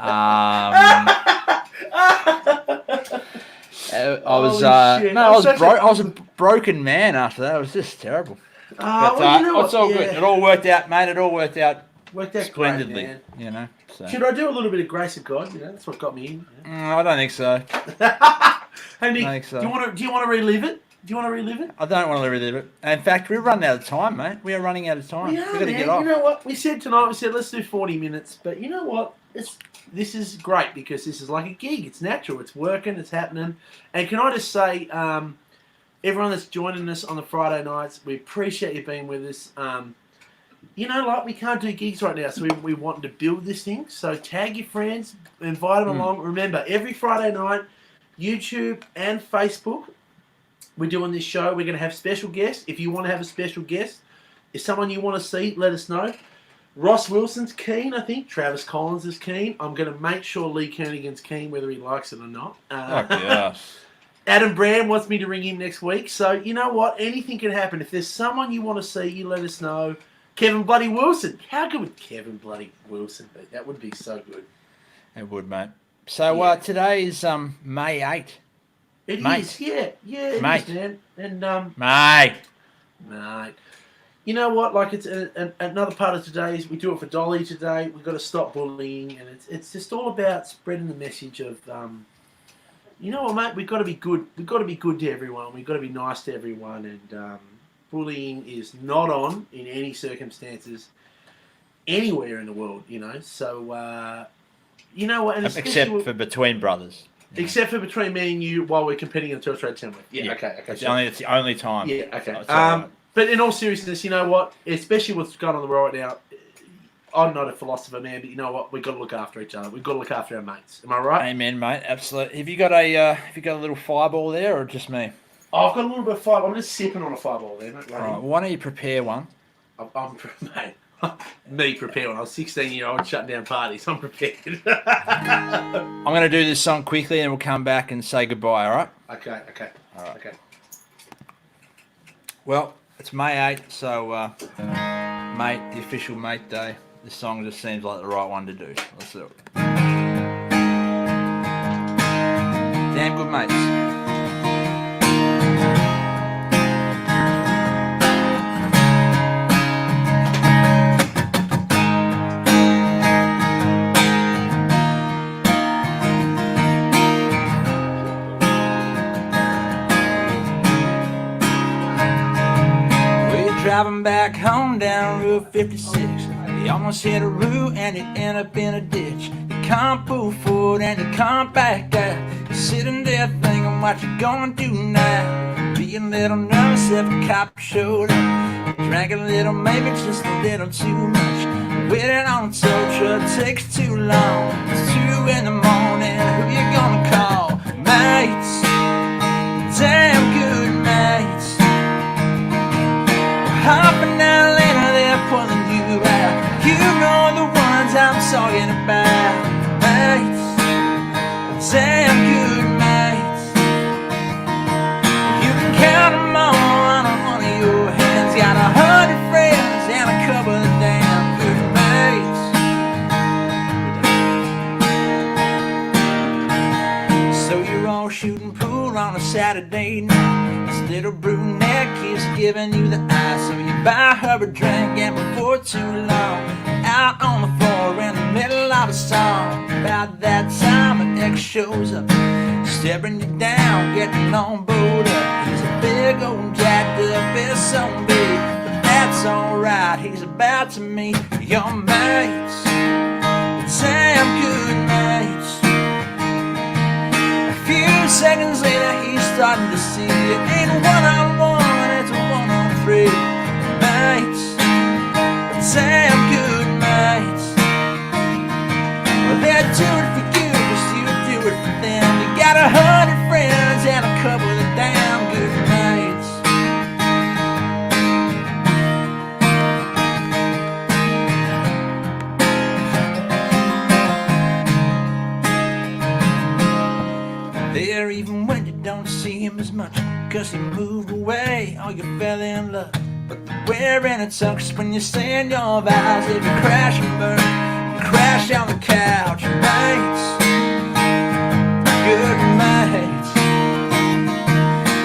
S1: I was a broken man after that. It was just terrible.
S2: Well, you know
S1: it's all good. It all worked out, mate. It all worked out splendidly.
S2: Great, man.
S1: So.
S2: Should I do a little bit of grace of God? That's what got me in.
S1: I don't think so.
S2: Hey Nick,
S1: I think so.
S2: do you want to relive it? Do you want to relive it?
S1: I don't want to relive it. In fact, we're running out of time, mate. We are running out of time.
S2: We are,
S1: We've got to
S2: man.
S1: get off.
S2: You know what? We said let's do 40 minutes. But you know what? This is great because this is like a gig. It's natural. It's working. It's happening. And can I just say, everyone that's joining us on the Friday nights, we appreciate you being with us. We can't do gigs right now, so we want to build this thing. So tag your friends, invite them along. Remember, every Friday night, YouTube and Facebook, we're doing this show. We're going to have special guests. If you want to have a special guest, if someone you want to see, let us know. Ross Wilson's keen, I think. Travis Collins is keen. I'm going to make sure Lee Kernaghan's keen, whether he likes it or not. Adam Brand wants me to ring him next week. So, you know what? Anything can happen. If there's someone you want to see, you let us know. Kevin Bloody Wilson. How good would Kevin Bloody Wilson be? That would be so good.
S1: It would, mate. So today is May 8th.
S2: It
S1: mate.
S2: is, yeah, it
S1: mate.
S2: is, man. And
S1: Mate.
S2: You know what? Like it's another part of today is we do it for Dolly today. We've got to stop bullying, and it's just all about spreading the message of, you know what, mate? We've got to be good. We've got to be good to everyone. We've got to be nice to everyone, and bullying is not on in any circumstances anywhere in the world. You know, so you know what? And
S1: Except for between brothers.
S2: Except for between me and you while we're competing in Torch Road Timber. Yeah, okay.
S1: It's the only time.
S2: Yeah, okay.
S1: Right.
S2: But in all seriousness, you know what? Especially what's going on in the world right now, I'm not a philosopher, man, but you know what? We've got to look after each other. We've got to look after our mates. Am I right?
S1: Amen, mate. Absolutely. Have you got a little fireball there, or just me?
S2: Oh, I've got a little bit of fireball. I'm just sipping on a fireball there, mate.
S1: All right. Why don't you prepare one?
S2: Mate. Me prepare one. I was 16-year-old shutting down parties. I'm prepared.
S1: I'm going to do this song quickly, and we'll come back and say goodbye. All right?
S2: Okay.
S1: All right.
S2: Okay.
S1: Well, it's May 8th, so mate, the official mate day. This song just seems like the right one to do. Let's do it. Damn good mates. Driving back home down Route 56, he almost hit a root and he ended up in a ditch. You can't pull forward and you can't back out. You're sitting there thinking what you gonna do now. Be a little nervous if a cop showed up. Drank a little, maybe just a little too much. Waiting on a tow truck takes too long. It's 2 in the morning, who you gonna call? Mates, damn good mates. Half an hour later they're pulling you out. You know the ones I'm talking about. Mates, damn good mates. You can count them all on one of your hands. Got 100 friends and a couple of damn good mates. So you're all shooting pool on a Saturday night. This little brunette keeps giving you the eye, so you buy her a drink, and before too long, out on the floor in the middle of a song. About that time, an ex shows up, staring you down, getting on board up. He's a big old jacked up SOB, but that's alright. He's about to meet your mates, damn good mates. A few seconds later, he's starting to see it ain't a one-on-one, it's a one-on-three. Mates, damn good mates. Well, they'd do it for you, just you do it for them. You got 100 friends and a couple of damn good mates. There even when you don't see him as much, 'cause he moved away or you fell in love. But the wearing it sucks when you say in your vows. If you crash and burn, you crash on the couch. Mates, good mates.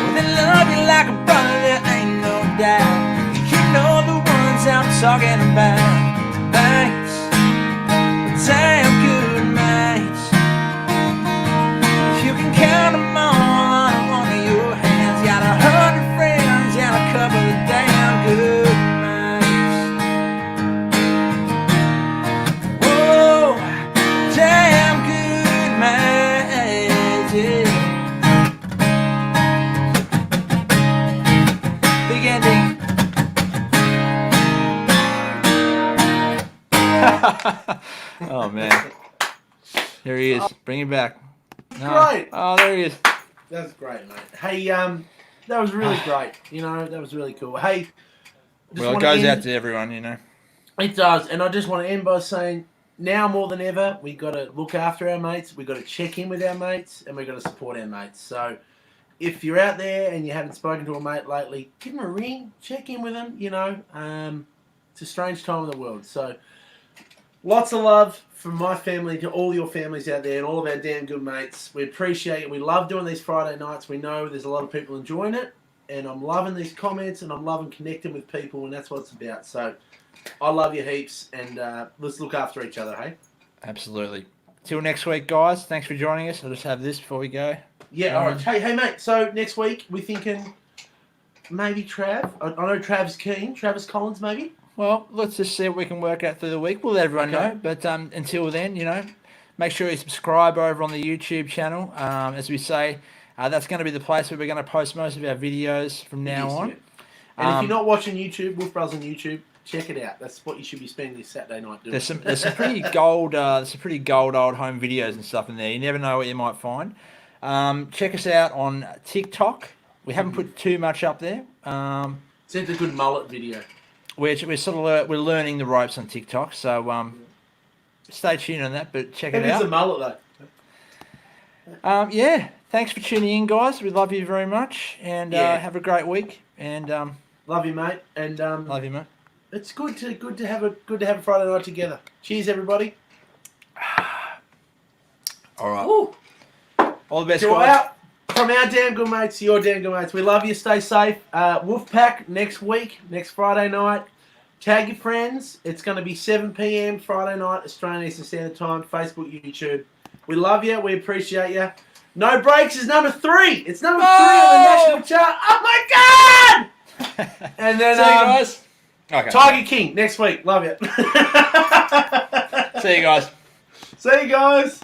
S1: Well, they love you like a brother, there ain't no doubt. You know the ones I'm talking about. Mates, damn good mates. You can count them all on one of your hands. Got 100 friends and a couple of damn good mates. Whoa, damn good mates, yeah. There he is. Bring him back. No.
S2: Great.
S1: Oh, there he is.
S2: That's great, mate. Hey, that was really great. You know, that was really cool. Hey,
S1: Well, it goes out to everyone, you know.
S2: It does, and I just want to end by saying, now more than ever, we got to look after our mates. We got to check in with our mates, and we got to support our mates. So, if you're out there and you haven't spoken to a mate lately, give them a ring, check in with them. You know, it's a strange time in the world. So, lots of love from my family to all your families out there and all of our damn good mates. We appreciate it. We love doing these Friday nights. We know there's a lot of people enjoying it, and I'm loving these comments, and I'm loving connecting with people, and that's what it's about. So, I love you heaps, and let's look after each other, hey?
S1: Absolutely. Till next week, guys. Thanks for joining us. I'll just have this before we go.
S2: Yeah, all right. Hey, mate. So next week we're thinking maybe Trav. I know Trav's keen. Travis Collins, maybe.
S1: Well, let's just see what we can work out through the week. We'll let everyone know. But until then, you know, make sure you subscribe over on the YouTube channel. As we say, that's going to be the place where we're going to post most of our videos from now on.
S2: Yeah. And if you're not watching YouTube, Wolf Brothers on YouTube, check it out. That's what you should be spending this Saturday night doing.
S1: There's some pretty gold old home videos and stuff in there. You never know what you might find. Check us out on TikTok. We haven't put too much up there.
S2: Sent a good mullet video.
S1: We're sort of we're learning the ropes on TikTok, so stay tuned on that. But check it out.
S2: It's a mullet though.
S1: Yeah. Thanks for tuning in, guys. We love you very much, and have a great week. And
S2: love you, mate. And
S1: love you, mate.
S2: It's good to have a Friday night together. Cheers, everybody.
S1: All right.
S2: Woo.
S1: All the best,
S2: So
S1: guys.
S2: from our damn good mates to your damn good mates, we love you. Stay safe. Wolfe Pack next week, next Friday night. Tag your friends. It's going to be 7 p.m. Friday night, Australian Eastern Standard Time. Facebook, YouTube. We love you. We appreciate you. No Breaks is number 3. It's number 3 on the national chart. Oh my God! And then
S1: See you guys. Okay.
S2: Tiger King next week. Love you.
S1: See you guys.
S2: See you guys.